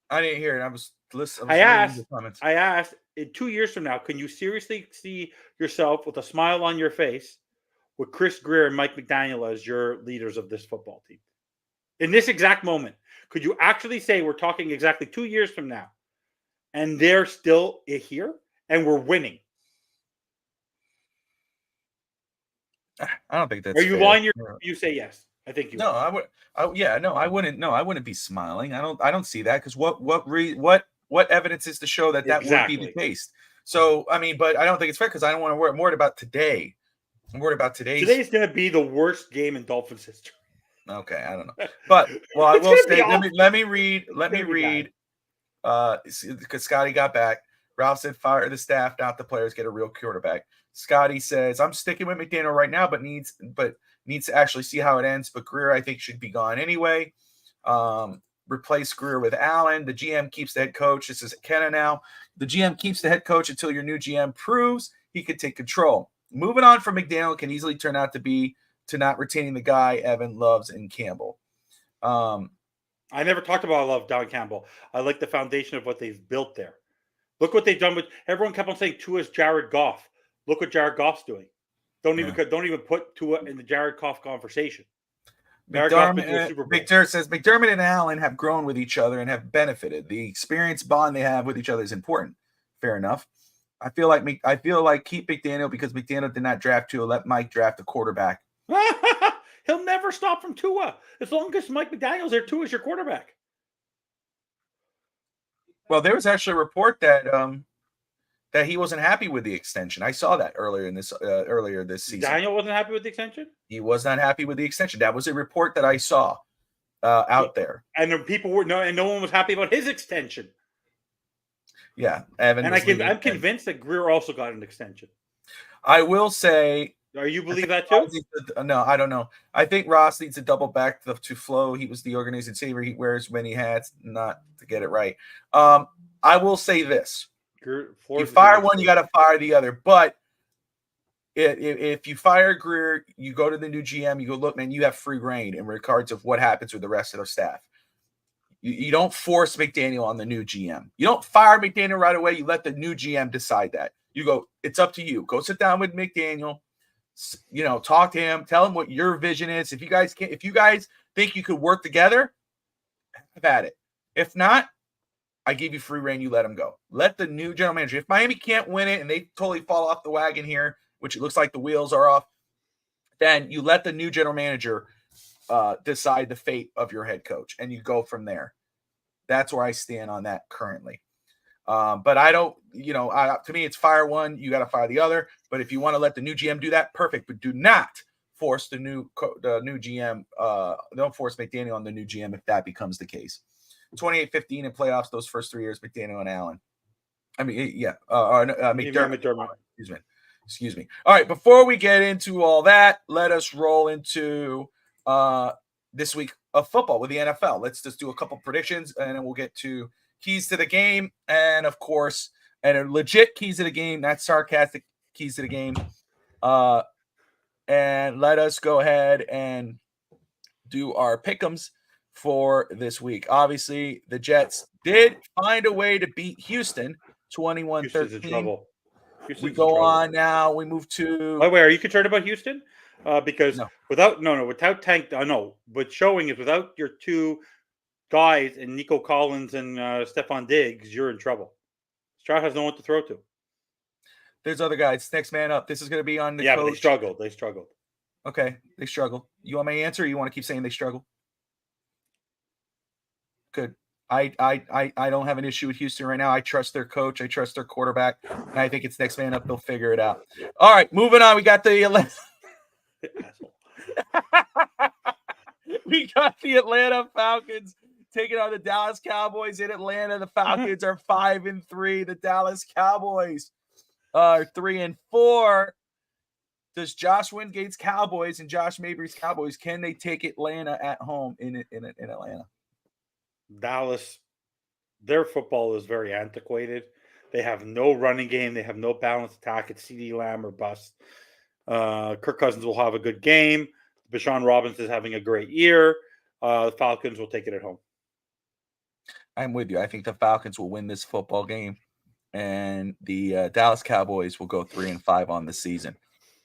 B: I didn't hear it. I was listening.
C: I asked, in 2 years from now, can you seriously see yourself with a smile on your face with Chris Greer and Mike McDaniel as your leaders of this football team? In this exact moment, could you actually say we're talking exactly 2 years from now and they're still here and we're winning?
B: I don't think that's
C: Are you
B: fair.
C: lying? You say yes. I think you.
B: No, I would. I wouldn't. No, I wouldn't be smiling. I don't see that because what evidence is to show that would be the case? So I mean, but I don't think it's fair because I don't want to worry more about today. I'm worried about today.
C: Today's going to be the worst game in Dolphins history.
B: Okay, I don't know, but I will say. Let me read. Because Scotty got back. Ralph said, "Fire the staff, not the players. Get a real quarterback." Scotty says, "I'm sticking with McDaniel right now, but needs to actually see how it ends. But Greer, I think, should be gone anyway. Replace Greer with Allen. The GM keeps the head coach." This is Kenna now. "The GM keeps the head coach until your new GM proves he could take control. Moving on from McDaniel can easily turn out to not retaining the guy Evan loves in Campbell."
C: I never talked about I love Don Campbell. I like the foundation of what they've built there. Look what they've done with everyone kept on saying Tua's Jared Goff. Look what Jared Goff's doing. Don't even put Tua in the Jared Goff conversation.
B: McDermott says McDermott and Allen have grown with each other and have benefited. The experience bond they have with each other is important. Fair enough. I feel like keep McDaniel because McDaniel did not draft Tua. Let Mike draft a quarterback.
C: He'll never stop from Tua. As long as Mike McDaniel's there, Tua's your quarterback.
B: Well, there was actually a report that he wasn't happy with the extension. I saw that earlier this season.
C: Daniel wasn't happy with the extension?
B: He was not happy with the extension. That was a report that I saw out there.
C: And people were no one was happy about his extension.
B: Yeah, Evan.
C: And I'm convinced that Greer also got an extension.
B: I will say.
C: Are you believe that too?
B: No, I don't know. I think Ross needs to double back to Flo. He was the organizing saver. He wears many hats, not to get it right. I will say this. You fire one, you got to fire the other. But if you fire Greer, you go to the new GM, you go, look, man, you have free reign in regards of what happens with the rest of the staff. You don't force McDaniel on the new GM. You don't fire McDaniel right away. You let the new GM decide that. You go, it's up to you. Go sit down with McDaniel. Talk to him. Tell him what your vision is. If you guys think you could work together, have at it. If not, I give you free reign. You let him go. Let the new general manager. If Miami can't win it and they totally fall off the wagon here, which it looks like the wheels are off, then you let the new general manager decide the fate of your head coach, and you go from there. That's where I stand on that currently. But I don't, to me, it's fire one. You got to fire the other. But if you want to let the new GM do that, perfect. But do not force the new GM. Don't force McDaniel on the new GM if that becomes the case. 28-15 in playoffs, those first 3 years, McDaniel and Allen. I mean, yeah. McDermott. Excuse me. All right. Before we get into all that, let us roll into this week of football with the NFL. Let's just do a couple predictions, and then we'll get to keys to the game, and of course, and a legit keys to the game, not sarcastic keys to the game. And let us go ahead and do our pick'ems for this week. Obviously, the Jets did find a way to beat Houston 21-13.
C: Houston's in trouble.
B: We go on now. We move to.
C: By the way, are you concerned about Houston? Because
B: No.
C: without Tank, but showing is without your two guys and Nico Collins and Stephon Diggs, you're in trouble. Stroud has no one to throw to.
B: There's other guys. Next man up. This is going to be on the
C: coach.
B: But
C: they struggled.
B: Okay, they struggle. You want my answer? Or you want to keep saying they struggle? Good. I don't have an issue with Houston right now. I trust their coach. I trust their quarterback. And I think it's next man up. They'll figure it out. All right, moving on. We got the we got the Atlanta Falcons taking on the Dallas Cowboys in Atlanta. The Falcons are 5-3. The Dallas Cowboys are 3-4. Does Josh Wingate's Cowboys and Josh Mabry's Cowboys, can they take Atlanta at home in Atlanta?
C: Dallas, their football is very antiquated. They have no running game. They have no balanced attack. It's CeeDee Lamb or bust. Kirk Cousins will have a good game. Bijan Robinson is having a great year. The Falcons will take it at home.
B: I'm with you. I think the Falcons will win this football game, and the Dallas Cowboys will go 3-5 on the season.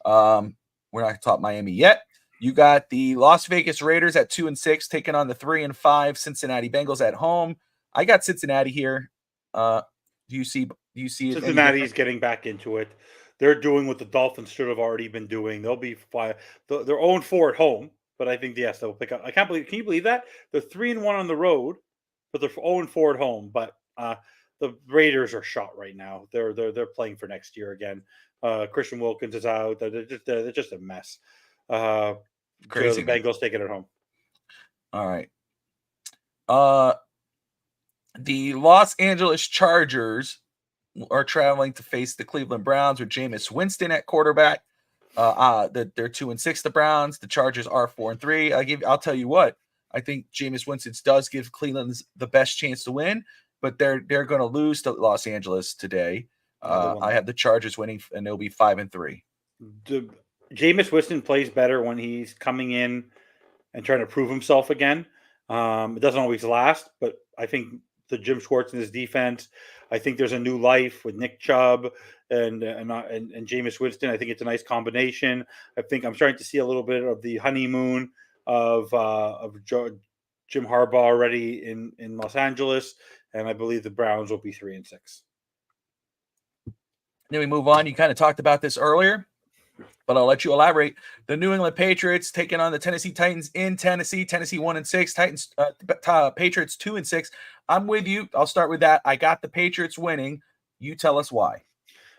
B: We're not going to talk Miami yet. You got the Las Vegas Raiders at 2-6 taking on the 3-5 Cincinnati Bengals at home. I got Cincinnati here. Do you see it?
C: Cincinnati's getting back into it. They're doing what the Dolphins should have already been doing. They'll be 5. They're 0-4 at home, but I think yes, they'll pick up. Can you believe that? They're 3-1 on the road, but they're 0-4 at home. But the Raiders are shot right now. They're playing for next year again. Christian Wilkins is out. They're just a mess.
B: Crazy.
C: The Bengals take it at home.
B: All right. The Los Angeles Chargers are traveling to face the Cleveland Browns with Jameis Winston at quarterback. They're 2-6. The Browns. The Chargers are 4-3. I'll tell you what. I think Jameis Winston does give Cleveland the best chance to win, but they're going to lose to Los Angeles today. I have the Chargers winning, and they'll be 5-3.
C: Jameis Winston plays better when he's coming in and trying to prove himself again. It doesn't always last, but I think the Jim Schwartz and his defense, I think there's a new life with Nick Chubb and Jameis Winston. I think it's a nice combination. I think I'm starting to see a little bit of the honeymoon of Jim Harbaugh already in Los Angeles, and I believe the Browns will be 3-6.
B: Then we move on. You kind of talked about this earlier, but I'll let you elaborate. The New England Patriots taking on the Tennessee Titans in Tennessee. Tennessee 1-6. Titans, Patriots 2-6. I'm with you. I'll start with that. I got the Patriots winning. You tell us why.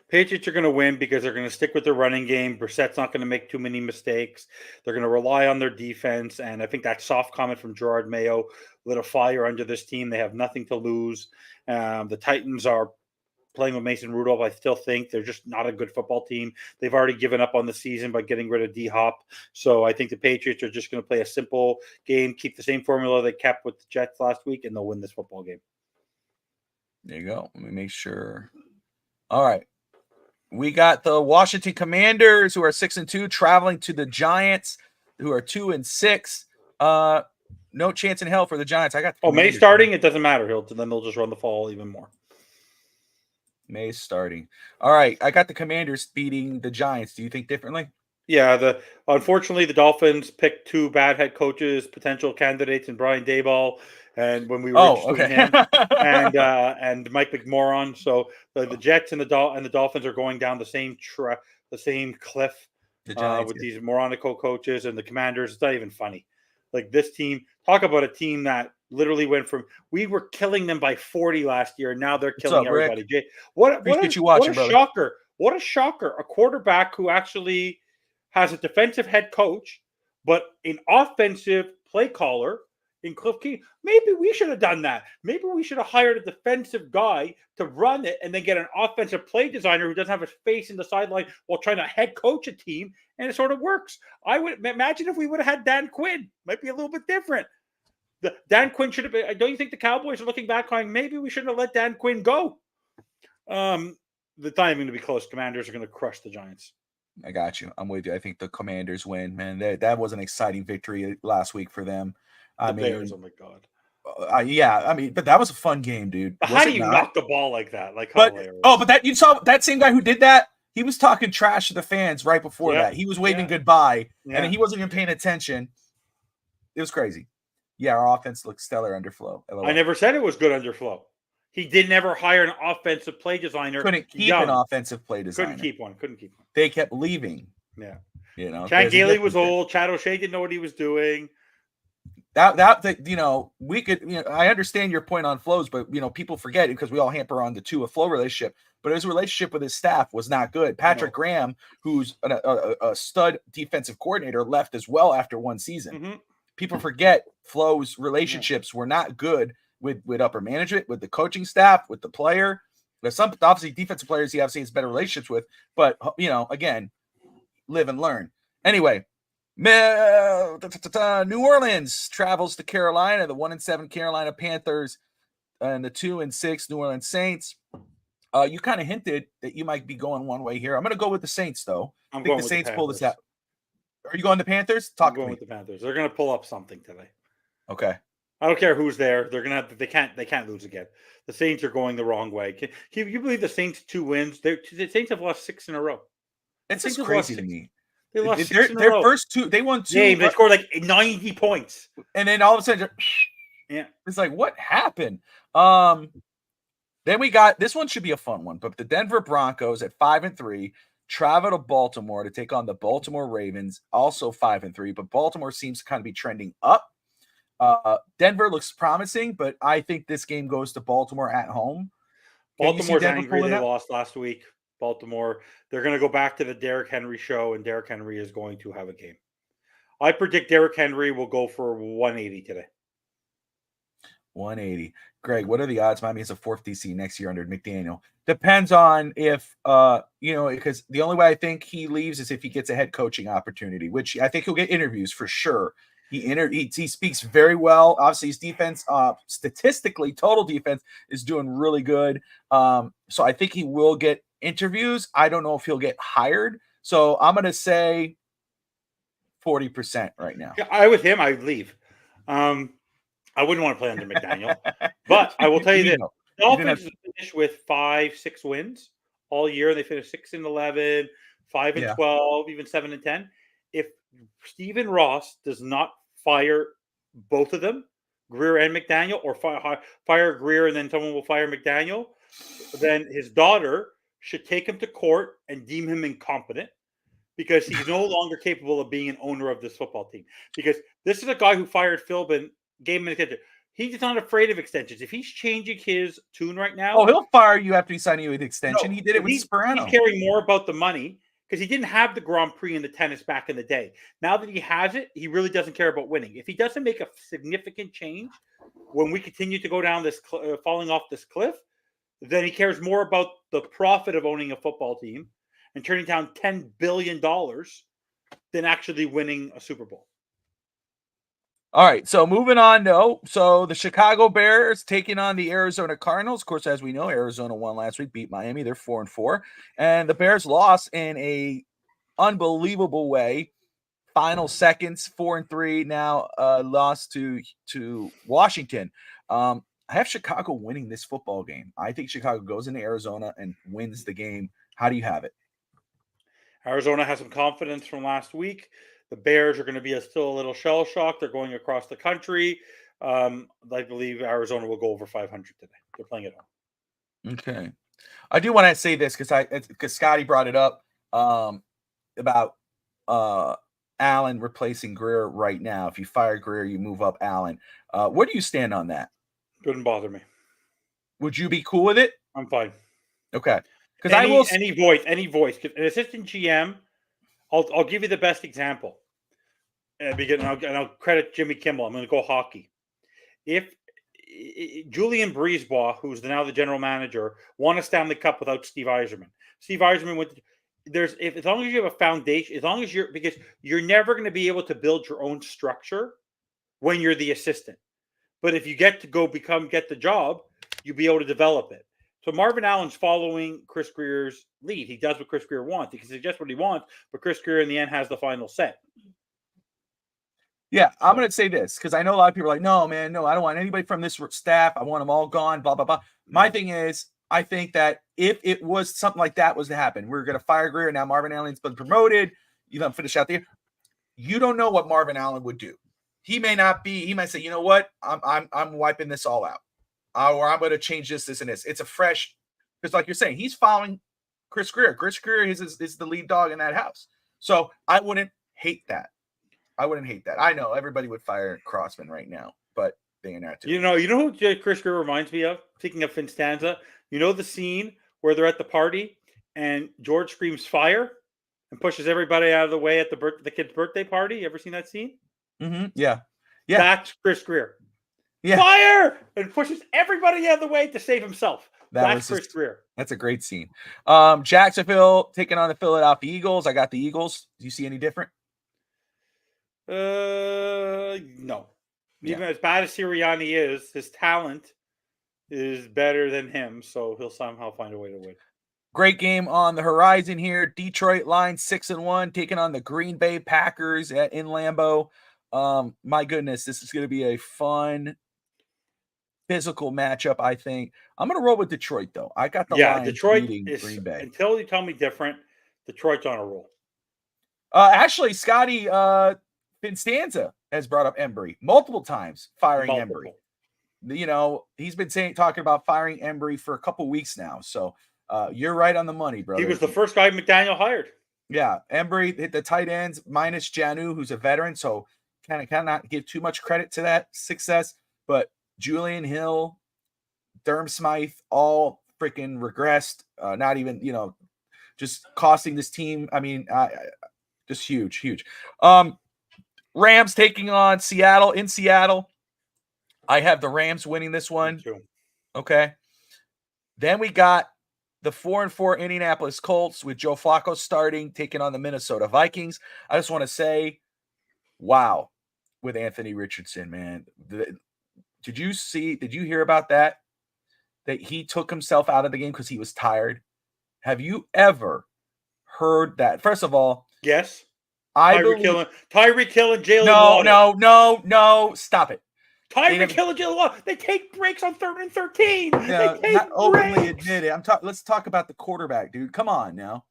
C: Patriots are going to win because they're going to stick with their running game. Brissett's not going to make too many mistakes. They're going to rely on their defense, and I think that soft comment from Gerard Mayo lit a fire under this team. They have nothing to lose. The Titans are playing with Mason Rudolph. I still think they're just not a good football team. They've already given up on the season by getting rid of D-Hop. So I think the Patriots are just going to play a simple game, keep the same formula they kept with the Jets last week, and they'll win this football game.
B: There you go. Let me make sure. All right. We got the Washington Commanders, who are 6-2, traveling to the Giants, who are 2-6. No chance in hell for the Giants. I got the
C: May starting. It doesn't matter. Then they'll just run the ball even more.
B: May starting. All right. I got the Commanders beating the Giants. Do you think differently?
C: Yeah. Unfortunately, the Dolphins picked two bad head coaches, potential candidates, in Brian Daboll, and when we were interested in him, and Mike McMorron. So the Jets and the Dolphins are going down the same cliff with these moronical coaches, and the Commanders. It's not even funny. Like this team, talk about a team that literally went from, we were killing them by 40 last year, and now they're killing everybody. Jay, what a shocker. What a shocker. A quarterback who actually has a defensive head coach, but an offensive play caller in Cliff King. Maybe we should have done that. Maybe we should have hired a defensive guy to run it and then get an offensive play designer who doesn't have his face in the sideline while trying to head coach a team, and it sort of works. I would imagine if we would have had Dan Quinn. Might be a little bit different. Dan Quinn should have been. Don't you think the Cowboys are looking back going, maybe we shouldn't have let Dan Quinn go? The time going to be close. Commanders are going to crush the Giants.
B: I got you. I'm with you. I think the Commanders win, man. That was an exciting victory last week for them.
C: Bears, oh my God.
B: But that was a fun game, dude.
C: How do you knock the ball like that?
B: Hilarious. But that you saw that same guy who did that. He was talking trash to the fans right before that. He was waving goodbye, and he wasn't even paying attention. It was crazy. Yeah, our offense looked stellar under Flo.
C: I never said it was good under Flo. He did never hire an offensive play designer.
B: Couldn't keep an offensive play designer.
C: Couldn't keep one.
B: They kept leaving.
C: Yeah.
B: Chad
C: Gailey was old. Chad O'Shea didn't know what he was doing.
B: We could, I understand your point on Flo's, but people forget it because we all hamper on the Tua Flo relationship. But his relationship with his staff was not good. Patrick Graham, who's a stud defensive coordinator, left as well after one season.
C: Mm-hmm.
B: People forget Flo's relationships were not good with upper management, with the coaching staff, with the player. There's some obviously defensive players he obviously has better relationships with, but again, live and learn. Anyway, New Orleans travels to Carolina, the 1-7 Carolina Panthers and the 2-6 New Orleans Saints. You kind of hinted that you might be going one way here. I'm going to go with the Saints, though. I think the Saints pull this out. Are you going to Panthers?
C: I'm going with the Panthers. They're going to pull up something today.
B: Okay.
C: I don't care who's there. They're going to have. They can't lose again. The Saints are going the wrong way. Can you believe the Saints 2 wins? The Saints have lost 6 in a row.
B: It's just crazy to me.
C: They lost
B: their first 2. They won 2
C: games. They scored like 90 points,
B: and then all of a sudden, it's like, what happened? Then we got this one should be a fun one, but the Denver Broncos at 5-3 travel to Baltimore to take on the Baltimore Ravens, also 5-3, but Baltimore seems to kind of be trending up. Denver looks promising, but I think this game goes to Baltimore at home.
C: Baltimore's angry they lost last week. Baltimore, they're going to go back to the Derrick Henry show, and Derrick Henry is going to have a game. I predict Derrick Henry will go for 180 today.
B: 180. Greg, what are the odds Miami has a 4th DC next year under McDaniel? Depends on if, because the only way I think he leaves is if he gets a head coaching opportunity, which I think he'll get interviews for sure. He speaks very well. Obviously, his defense, statistically, total defense is doing really good. So I think he will get interviews. I don't know if he'll get hired. So I'm going to say 40% right now.
C: Yeah, with him, I'd leave. I wouldn't want to play under McDaniel. But I will tell you this. The Dolphins finished with 5-6 wins all year. They finished 6-11, 5-12, even 7-10. If Stephen Ross does not fire both of them, Greer and McDaniel, or fire Greer and then someone will fire McDaniel, then his daughter should take him to court and deem him incompetent because he's no longer capable of being an owner of this football team. Because this is a guy who fired Philbin, gave him an extension. He's not afraid of extensions. If he's changing his tune right now...
B: he'll fire you after he signed you with an extension. No, he did it with Sperano.
C: He's caring more about the money because he didn't have the Grand Prix in the tennis back in the day. Now that he has it, he really doesn't care about winning. If he doesn't make a significant change when we continue to go down this falling off this cliff, then he cares more about the profit of owning a football team and turning down $10 billion than actually winning a Super Bowl.
B: All right, so moving on, so the Chicago Bears taking on the Arizona Cardinals. Of course, as we know, Arizona won last week, beat Miami. They're 4-4, and the Bears lost in a unbelievable way. Final seconds, 4-3. Now lost to Washington. I have Chicago winning this football game. I think Chicago goes into Arizona and wins the game. How do you have it?
C: Arizona has some confidence from last week. The Bears are going to be still a little shell-shocked. They're going across the country. I believe Arizona will go over 500 today. They're playing at home.
B: Okay. I do want to say this because Scotty brought it up about Allen replacing Greer right now. If you fire Greer, you move up Allen. Where do you stand on that?
C: Couldn't bother me.
B: Would you be cool with it?
C: I'm fine.
B: Okay. Because
C: any voice. An assistant GM, I'll give you the best example. And I'll credit Jimmy Kimmel. I'm going to go hockey. If Julian Brisebois, who's now the general manager, won a Stanley Cup without Steve Yzerman. Steve Yzerman went. As long as you have a foundation, because you're never going to be able to build your own structure when you're the assistant. But if you get to get the job, you'll be able to develop it. So Marvin Allen's following Chris Greer's lead. He does what Chris Greer wants. He can suggest what he wants, but Chris Greer in the end has the final say.
B: Yeah, I'm going to say this because I know a lot of people are like, no, man, no, I don't want anybody from this staff. I want them all gone, blah, blah, blah. My thing is, I think that if it was something like that was to happen, we're going to fire Greer. Now Marvin Allen's been promoted. You don't finish out there. You don't know what Marvin Allen would do. He may not be. He might say, you know what, I'm wiping this all out, or I'm going to change this, and this. It's a fresh, because like you're saying, he's following Chris Greer. Chris Greer is the lead dog in that house. So I wouldn't hate that. I know everybody would fire Crossman right now, but they're not doing.
C: You know who Chris Greer reminds me of? Speaking of Finstanza, you know the scene where they're at the party and George screams fire and pushes everybody out of the way at the kid's birthday party. You ever seen that scene?
B: Mm-hmm. Yeah.
C: That's Chris Greer.
B: Yeah.
C: Fire! And pushes everybody out of the way to save himself. That's Chris Greer.
B: That's a great scene. Jacksonville taking on the Philadelphia Eagles. I got the Eagles. Do you see any different?
C: No. Even as bad as Sirianni is, his talent is better than him, so he'll somehow find a way to win.
B: Great game on the horizon here. Detroit Lions 6-1 taking on the Green Bay Packers in Lambeau. My goodness, this is going to be a fun, physical matchup, I think. I'm going to roll with Detroit, though. I got the Lions
C: Detroit
B: beating Green Bay.
C: Until you tell me different, Detroit's on a roll.
B: Actually, Scotty Finstanza has brought up Embry multiple times, firing Embry. You know, he's been talking about firing Embry for a couple weeks now. So you're right on the money, brother.
C: He was the first guy McDaniel hired.
B: Yeah, Embry hit the tight ends minus Janu, who's a veteran, so cannot give too much credit to that success. But Julian Hill, Durham Smythe, all freaking regressed. Not even, just costing this team. I mean, just huge. Rams taking on Seattle in Seattle. I have the Rams winning this one. Okay. Then we got the 4-4 Indianapolis Colts with Joe Flacco starting, taking on the Minnesota Vikings. I just want to say, wow, with Anthony Richardson, man. Did you hear about that? That he took himself out of the game because he was tired? Have you ever heard that? First of all,
C: yes.
B: Tyreek
C: Hill and Jalen Waddle.
B: No, stop it.
C: Tyreek Hill and Jalen Waddle. They take breaks on 3rd and 13.
B: No, not openly admit it. Let's talk about the quarterback, dude. Come on now.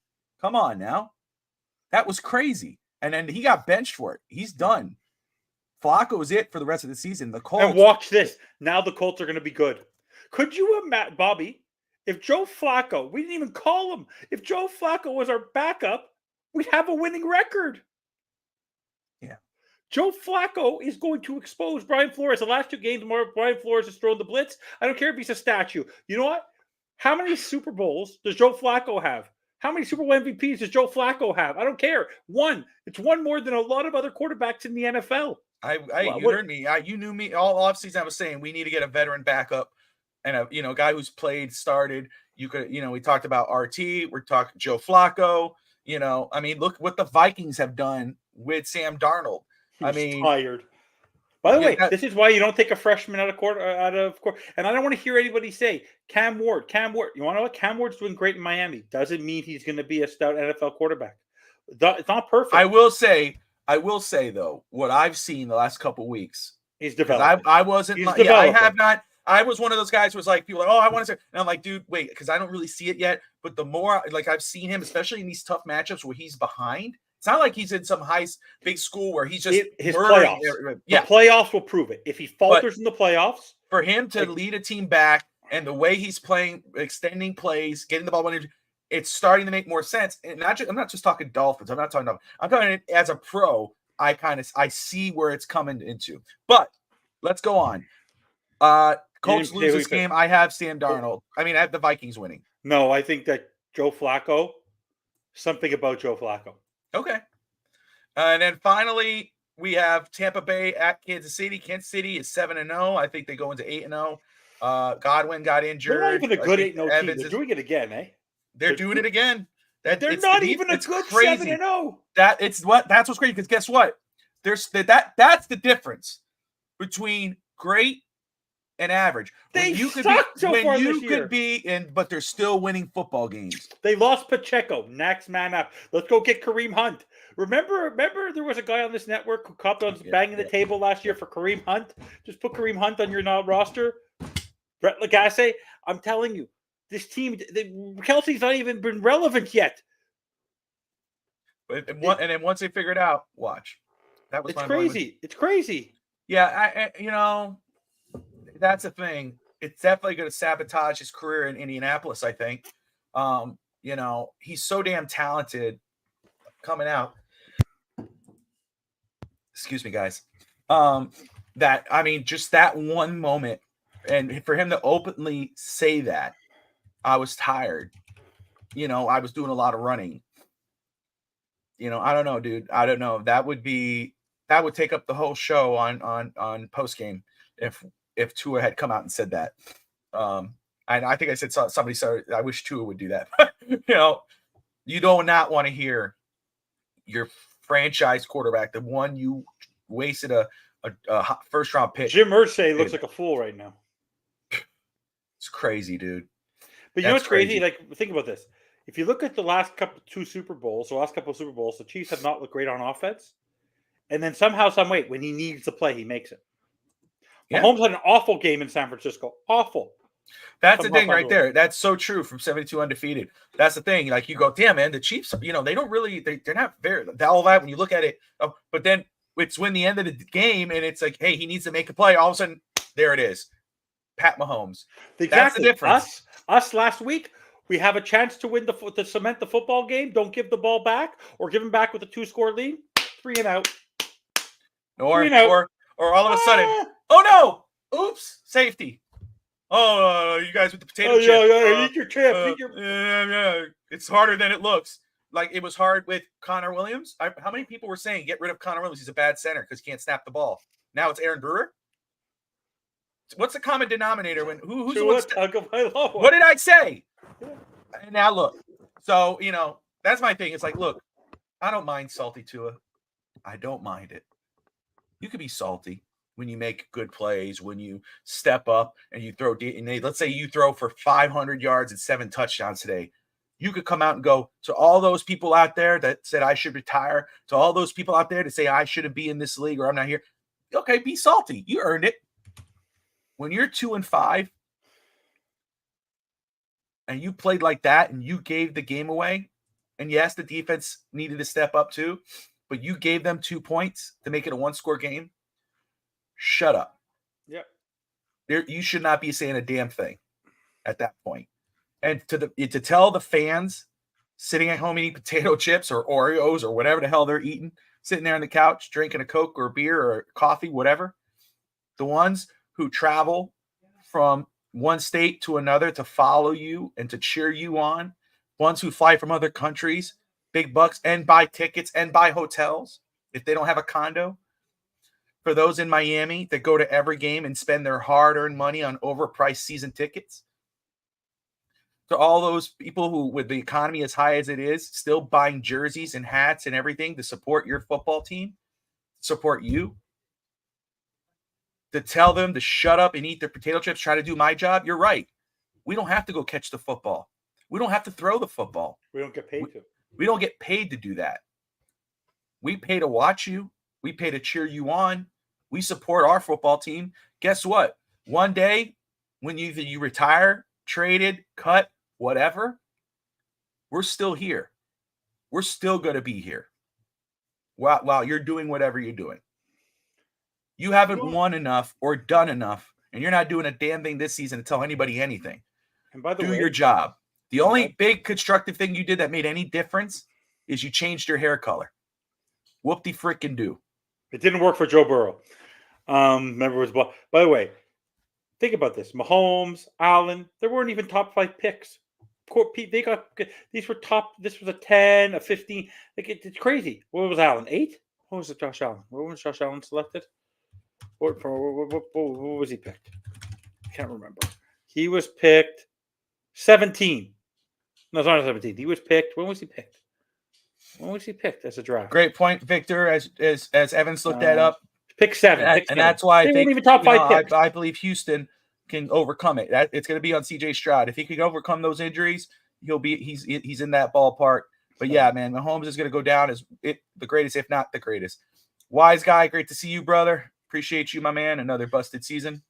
B: That was crazy. And then he got benched for it. He's done. Flacco is it for the rest of the season. The Colts.
C: And watch this. Now the Colts are going to be good. Could you imagine, Bobby, if Joe Flacco, we didn't even call him, if Joe Flacco was our backup, we'd have a winning record.
B: Yeah.
C: Joe Flacco is going to expose Brian Flores. The last 2 games, Brian Flores has thrown the blitz. I don't care if he's a statue. You know what? How many Super Bowls does Joe Flacco have? How many Super Bowl MVPs does Joe Flacco have? I don't care. One. It's one more than a lot of other quarterbacks in the NFL.
B: You heard me. You knew me all offseason. I was saying we need to get a veteran backup and a guy who's played, started. You could, we talked about RT. We're talking Joe Flacco. I mean, look what the Vikings have done with Sam Darnold.
C: Tired. By the way, this is why you don't take a freshman out of court. And I don't want to hear anybody say Cam Ward. You want to know what? Cam Ward's doing great in Miami. Doesn't mean he's going to be a stout NFL quarterback. It's not perfect.
B: I will say though, what I've seen the last couple weeks,
C: he's developing.
B: I wasn't. I have not. I was one of those guys who was like, people are like, oh, I want to say, and I'm like, dude, wait, because I don't really see it yet. But the more I've seen him, especially in these tough matchups where he's behind. It's not like he's in some big school where he's just
C: his playoffs. The playoffs will prove it. If he falters in the playoffs,
B: for him to lead a team back and the way he's playing, extending plays, getting the ball when it's starting to make more sense. And I'm not just talking Dolphins. I'm not talking about. I'm talking as a pro. I see where it's coming into. But let's go on. Colts lose this game. I have Sam Darnold. I mean, I have the Vikings winning.
C: No, I think that Joe Flacco. Something about Joe Flacco.
B: Okay. And then finally, we have Tampa Bay at Kansas City. Kansas City is 7-0. I think they go into 8-0. Godwin got injured.
C: They're not even a good 8-0 team. They're doing it again, eh?
B: They're doing it again.
C: They're not even a good 7-0.
B: That's what's great, because guess what? That's the difference between great and average.
C: They sucked so far this year.
B: But they're still winning football games.
C: They lost Pacheco. Next man up. Let's go get Kareem Hunt. Remember there was a guy on this network who copped on banging the table last year for Kareem Hunt? Just put Kareem Hunt on your roster. Brett Lagasse, I'm telling you, this team, Kelsey's not even been relevant yet.
B: And then once they figure it out, watch. That was
C: it's crazy. It's crazy.
B: Yeah, that's the thing. It's definitely going to sabotage his career in Indianapolis, I think. He's so damn talented coming out. Excuse me, guys. Just that one moment, and for him to openly say that, I was tired. I was doing a lot of running. I don't know, dude. I don't know. That would take up the whole show on post game if Tua had come out and said that. And I think I said somebody said I wish Tua would do that. You do not want to hear your franchise quarterback, the one you wasted a first round pick.
C: Jim Irsay looks like a fool right now.
B: It's crazy, dude.
C: But you know what's crazy? Like, think about this. If you look at the last couple of Super Bowls, the Chiefs have not looked great on offense. And then somehow, some way, when he needs to play, he makes it.
B: Yeah.
C: Mahomes had an awful game in San Francisco. Awful.
B: That's the thing right there. That's so true from 72 undefeated. That's the thing. Like, you go, damn, man, the Chiefs, they don't really, they're not very, all that when you look at it. But then it's when the end of the game and it's like, hey, he needs to make a play. All of a sudden, there it is. Pat Mahomes.
C: Exactly.
B: That's the difference.
C: Us last week, we have a chance to win to cement the football game. Don't give the ball back or give him back with a 2-score lead. 3 and out.
B: Or all of a sudden, oh no! Oops, safety. Oh, you guys with the potato chip.
C: Yeah, eat your chip.
B: Yeah. It's harder than it looks. Like, it was hard with Connor Williams. How many people were saying get rid of Connor Williams? He's a bad center because he can't snap the ball. Now it's Aaron Brewer. What's the common denominator when who's the one? What did I say? And now look. So that's my thing. It's like, look, I don't mind salty Tua. I don't mind it. You could be salty when you make good plays, when you step up and you throw. Let's say you throw for 500 yards and 7 touchdowns today. You could come out and go to all those people out there that said I should retire, to all those people out there that say I shouldn't be in this league or I'm not here. Okay, be salty. You earned it. When you're 2-5 and you played like that and you gave the game away, and yes, the defense needed to step up too, but you gave them 2 points to make it a 1-score game, shut up.
C: Yep.
B: You should not be saying a damn thing at that point. And to tell the fans sitting at home eating potato chips or Oreos or whatever the hell they're eating, sitting there on the couch, drinking a Coke or a beer or coffee, whatever, the ones who travel from one state to another to follow you and to cheer you on, ones who fly from other countries, big bucks, and buy tickets and buy hotels if they don't have a condo. For those in Miami that go to every game and spend their hard-earned money on overpriced season tickets. To all those people who, with the economy as high as it is, still buying jerseys and hats and everything to support your football team, support you. To tell them to shut up and eat their potato chips, try to do my job, you're right. We don't have to go catch the football. We don't have to throw the football.
C: We don't get paid to.
B: We don't get paid to do that. We pay to watch you. We pay to cheer you on. We support our football team. Guess what? One day, when you retire, traded, cut, whatever, we're still here. We're still going to be here while you're doing whatever you're doing. You haven't won enough or done enough, and you're not doing a damn thing this season to tell anybody anything.
C: And by the way,
B: do your job. The only big constructive thing you did that made any difference is you changed your hair color. Whoop-de frickin' do.
C: It didn't work for Joe Burrow. Remember, it was by the way, think about this: Mahomes, Allen, they weren't even top 5 picks. They got these were top. This was a 10, a 15. Like it's crazy. What was Allen? 8? What was it? Josh Allen? What was Josh Allen selected? What was he picked? I can't remember. He was picked 17. No, it's not 17. He was picked. When was he picked? When was he picked as a draft?
B: Great point, Victor. As Evans looked that up,
C: pick 7.
B: And that's why I think
C: even top 5 picks.
B: I believe Houston can overcome it. It's going to be on CJ Stroud. If he can overcome those injuries, he's in that ballpark. But yeah, man, Mahomes is going to go down as the greatest, if not the greatest. Wise guy, great to see you, brother. Appreciate you, my man. Another busted season.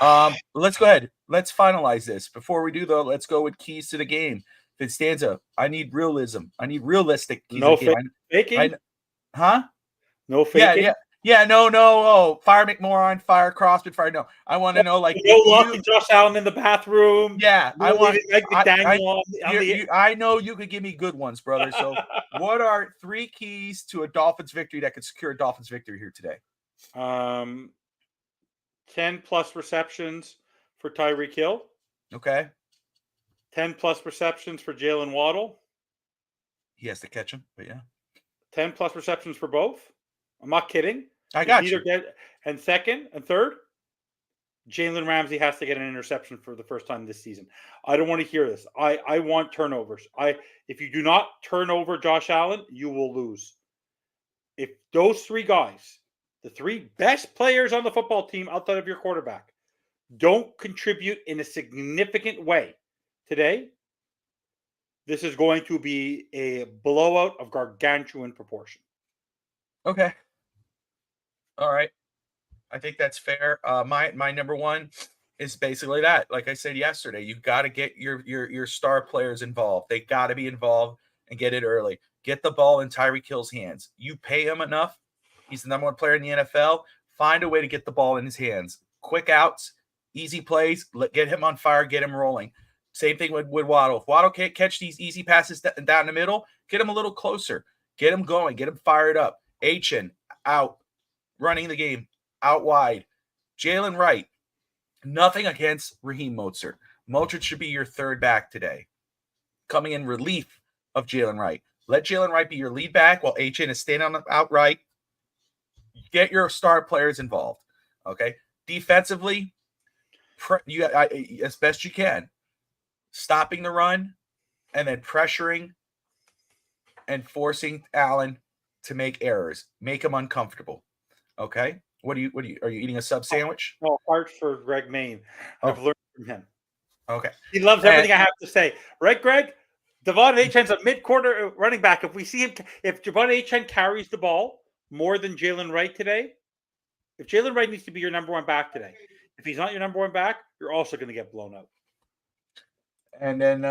B: Let's go ahead. Let's finalize this. Before we do, though, let's go with keys to the game. Fitzstanza, I need realism. I need realistic keys
C: No
B: to the game.
C: faking?
B: Huh?
C: No faking?
B: Yeah, no. Oh, fire McMoron, fire Crossman, fire. No, I want to know, like,
C: no locking Josh Allen in the bathroom.
B: Yeah,
C: I want Mike McDaniel
B: I know you could give me good ones, brother. So, what are 3 keys to a Dolphins victory that could secure a Dolphins victory here today?
C: 10 plus receptions for Tyreek Hill.
B: Okay.
C: 10 plus receptions for Jalen Waddle.
B: He has to catch him, but yeah.
C: 10 plus receptions for both. I'm not kidding.
B: I got you.
C: And second and third, Jalen Ramsey has to get an interception for the first time this season. I don't want to hear this. I want turnovers. If you do not turn over Josh Allen, you will lose. If those 3 guys, the 3 best players on the football team outside of your quarterback, don't contribute in a significant way today, this is going to be a blowout of gargantuan proportion.
B: Okay. All right. I think that's fair. My number 1 is basically that. Like I said yesterday, you got to get your star players involved. They got to be involved and get it early. Get the ball in Tyreek Hill's hands. You pay him enough. He's the number 1 player in the NFL. Find a way to get the ball in his hands. Quick outs, easy plays. Get him on fire. Get him rolling. Same thing with Waddle. If Waddle can't catch these easy passes down the middle, get him a little closer. Get him going. Get him fired up. Achin out, running the game, out wide. Jalen Wright, nothing against Raheem Mostert. Mostert should be your 3rd back today, coming in relief of Jalen Wright. Let Jalen Wright be your lead back while Achin is staying on the outright. Get your star players involved. Okay, defensively, as best you can, stopping the run and then pressuring and forcing Allen to make errors, make him uncomfortable. Okay, are you eating a sub sandwich?
C: No, heart for Greg Main. I've learned from him.
B: Okay,
C: he loves everything I have to say, right, Greg? Devon Achen's a mid-quarter running back. If we see him, if Devon Achen carries the ball more than Jalen Wright today, if Jalen Wright needs to be your number 1 back today, if he's not your number 1 back, you're also going to get blown out.
B: And then,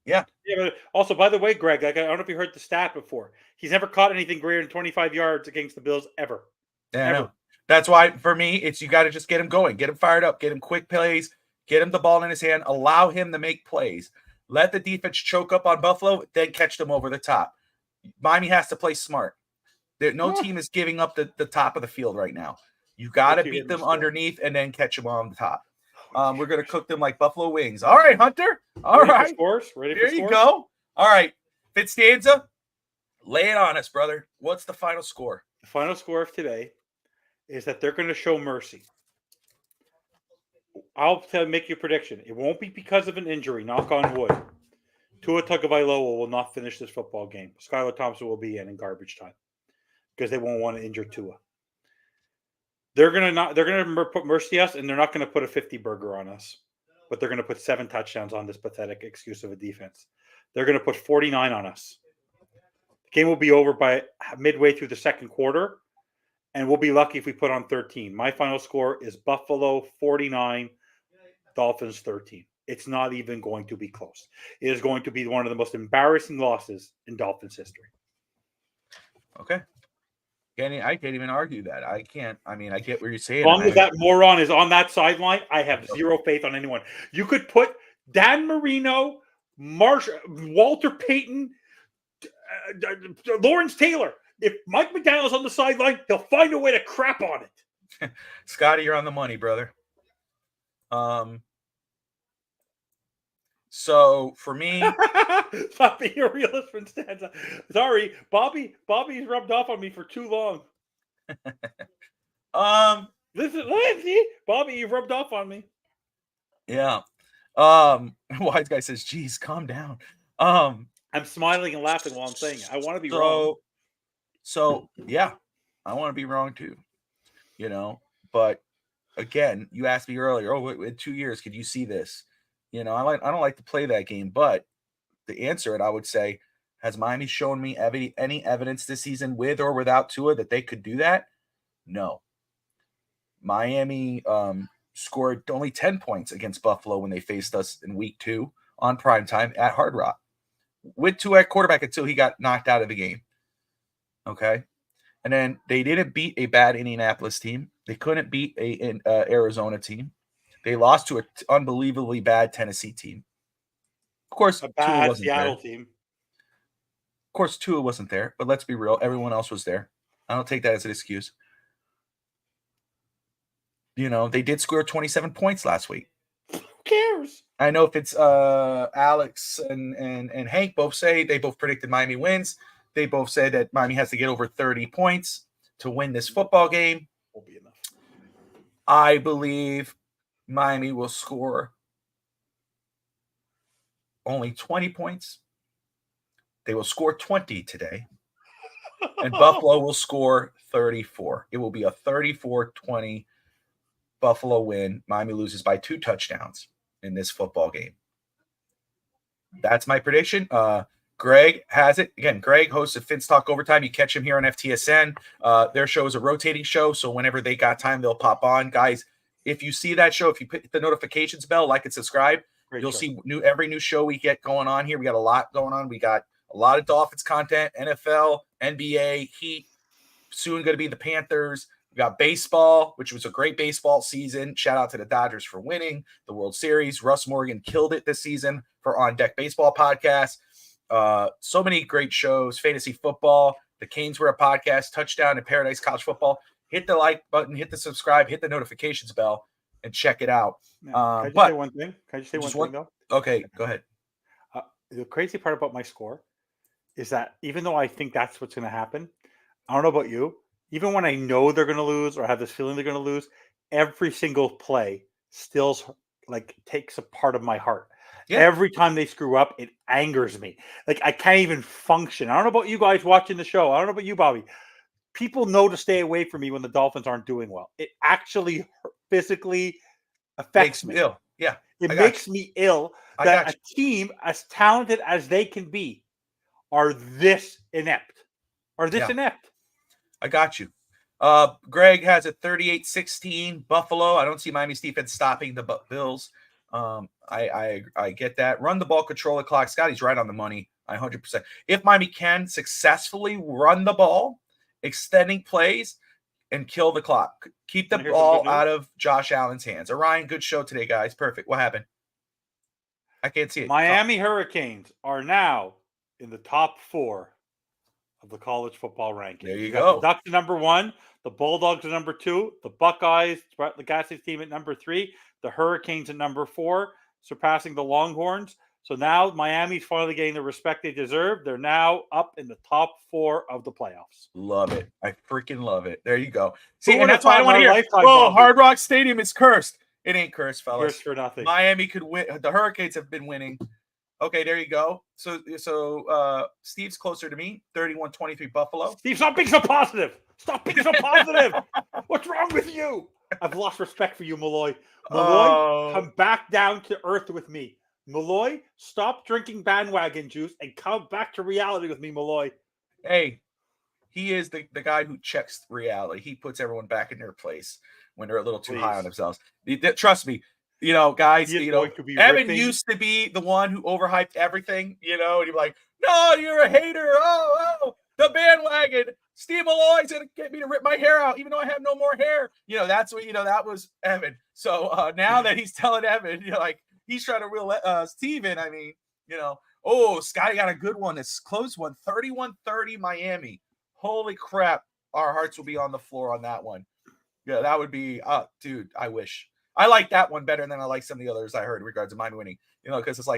B: yeah.
C: But also, by the way, Greg, I don't know if you heard the stat before. He's never caught anything greater than 25 yards against the Bills ever.
B: Yeah, ever. I know. That's why, for me, you got to just get him going, get him fired up, get him quick plays, get him the ball in his hand, allow him to make plays. Let the defense choke up on Buffalo, then catch them over the top. Miami has to play smart. No team is giving up the top of the field right now. You got to beat them underneath and then catch them on the top. We're going to cook them like buffalo wings. All right, Hunter. All right. There you go. All right. Fitzstanza, lay it on us, brother. What's the final score?
C: The final score of today is that they're going to show mercy. I'll make you a prediction. It won't be because of an injury, knock on wood. Tua Tagovailoa will not finish this football game. Skylar Thompson will be in garbage time because they won't want to injure Tua. They're gonna put mercy us, and they're not going to put a 50 burger on us, but they're going to put 7 touchdowns on this pathetic excuse of a defense. They're going to put 49 on us. The game will be over by midway through the second quarter, and we'll be lucky if we put on 13. My final score is Buffalo 49, Dolphins 13. It's not even going to be close. It is going to be one of the most embarrassing losses in Dolphins history.
B: Okay. I can't even argue that. I can't. I mean, I get what you're saying.
C: As long as that moron is on that sideline, I have zero faith on anyone. You could put Dan Marino, Walter Payton, Lawrence Taylor. If Mike McDaniel's on the sideline, he'll find a way to crap on it.
B: Scotty, you're on the money, brother. So for me,
C: stop being a realist from Stanza. Sorry, Bobby's rubbed off on me for too long. Listen, Bobby, you've rubbed off on me.
B: Yeah. Wise guy says, "Geez, calm down."
C: I'm smiling and laughing while I'm saying it. I want to be wrong.
B: So yeah, I want to be wrong too. But again, you asked me earlier, in 2 years, could you see this? I don't like to play that game, but to answer it, I would say, has Miami shown me any evidence this season with or without Tua that they could do that? No. Miami scored only 10 points against Buffalo when they faced us in week 2 on primetime at Hard Rock with Tua at quarterback until he got knocked out of the game. Okay. And then they didn't beat a bad Indianapolis team. They couldn't beat an Arizona team. They lost to an unbelievably bad Tennessee team. Of course,
C: A
B: Tua
C: bad
B: wasn't
C: Seattle
B: there.
C: team.
B: Of course, Tua wasn't there, but let's be real. Everyone else was there. I don't take that as an excuse. They did score 27 points last week.
C: Who cares?
B: I know if it's Alex and Hank they both predicted Miami wins. They both said that Miami has to get over 30 points to win this football game.
C: Won't be enough.
B: I believe Miami will score only 20 points. They will score 20 today. And Buffalo will score 34. It will be a 34-20 Buffalo win. Miami loses by 2 touchdowns in this football game. That's my prediction. Greg has it. Again, Greg hosts of Fin's Talk Overtime. You catch him here on FTSN. Their show is a rotating show, so whenever they got time, they'll pop on. Guys, if you see that show, if you hit the notifications bell, like and subscribe, you'll see every new show we get going on here. We got a lot going on. We got a lot of Dolphins content, NFL, NBA, Heat, soon going to be the Panthers. We got baseball, which was a great baseball season. Shout out to the Dodgers for winning the World Series. Russ Morgan killed it this season for On Deck Baseball podcast. So many great shows. Fantasy football, the Canes were a podcast, Touchdown in Paradise College Football. Hit the like button, hit the subscribe, hit the notifications bell, and check it out.
C: Can I just say one thing? Can I just say one thing, though?
B: Okay, go ahead.
C: The crazy part about my score is that even though I think that's what's going to happen, I don't know about you, even when I know they're going to lose or have this feeling they're going to lose, every single play still takes a part of my heart. Yeah. Every time they screw up, it angers me. I can't even function. I don't know about you guys watching the show. I don't know about you, Bobby. People know to stay away from me when the Dolphins aren't doing well. It actually physically affects me.
B: Ill. Yeah.
C: It makes me ill that a team as talented as they can be are this inept. Inept.
B: I got you. Greg has a 38-16 Buffalo. I don't see Miami's defense stopping the Bills. I get that. Run the ball, control the clock. Scotty's right on the money. 100%. If Miami can successfully run the ball, extending plays, and kill the clock, keep the ball out of Josh Allen's hands. Orion, good show today, guys. Perfect. What happened? I can't see it.
C: Miami Hurricanes are now in the top 4 of the college football rankings.
B: There you go.
C: The Ducks are number 1. The Bulldogs are number 2. The Buckeyes, Brett Legassi's team at number 3. The Hurricanes at number 4, surpassing the Longhorns. So now Miami's finally getting the respect they deserve. They're now up in the top 4 of the playoffs.
B: Love it. I freaking love it. There you go. See, and that's why I want to hear, Hard Rock Stadium is cursed. It ain't cursed, fellas.
C: Cursed for nothing.
B: Miami could win. The Hurricanes have been winning. Okay, there you go. So Steve's closer to me, 31-23 Buffalo.
C: Steve, stop being so positive. Stop being so positive. What's wrong with you? I've lost respect for you, Malloy. Malloy, come back down to earth with me. Malloy, stop drinking bandwagon juice and come back to reality with me, Malloy.
B: Hey, he is the guy who checks reality. He puts everyone back in their place when they're a little too high on themselves. Trust me, guys, Evan used to be the one who overhyped everything, and you'd be like, no, you're a hater. Oh, the bandwagon. Steve Malloy's going to get me to rip my hair out, even though I have no more hair. That's what, that was Evan. So now that he's telling Evan, he's trying to reel Steve in. I mean, Scotty got a good one. This close one, 31-30 Miami. Holy crap. Our hearts will be on the floor on that one. Yeah, that would be, dude, I wish. I like that one better than I like some of the others I heard in regards to Miami winning, because it's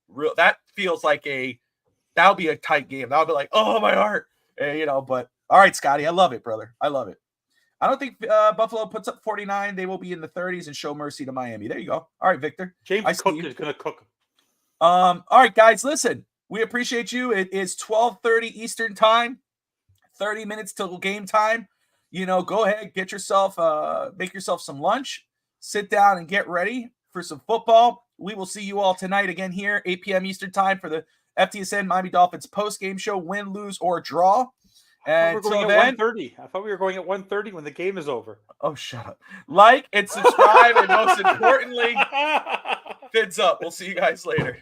B: real. That feels like that would be a tight game. That would be like, oh, my heart. But all right, Scotty, I love it, brother. I love it. I don't think Buffalo puts up 49. They will be in the 30s and show mercy to Miami. There you go. All right, Victor.
C: James Cook is going to cook.
B: All right, guys, listen. We appreciate you. It is 12:30 Eastern time, 30 minutes till game time. go ahead, get yourself, make yourself some lunch, sit down and get ready for some football. We will see you all tonight again here, 8 p.m. Eastern time for the FTSN Miami Dolphins post-game show, win, lose, or draw.
C: We're going at 1:30. I thought we were going at 1:30 when the game is over.
B: Oh, shut up. Like and subscribe, and most importantly, fins up. We'll see you guys later.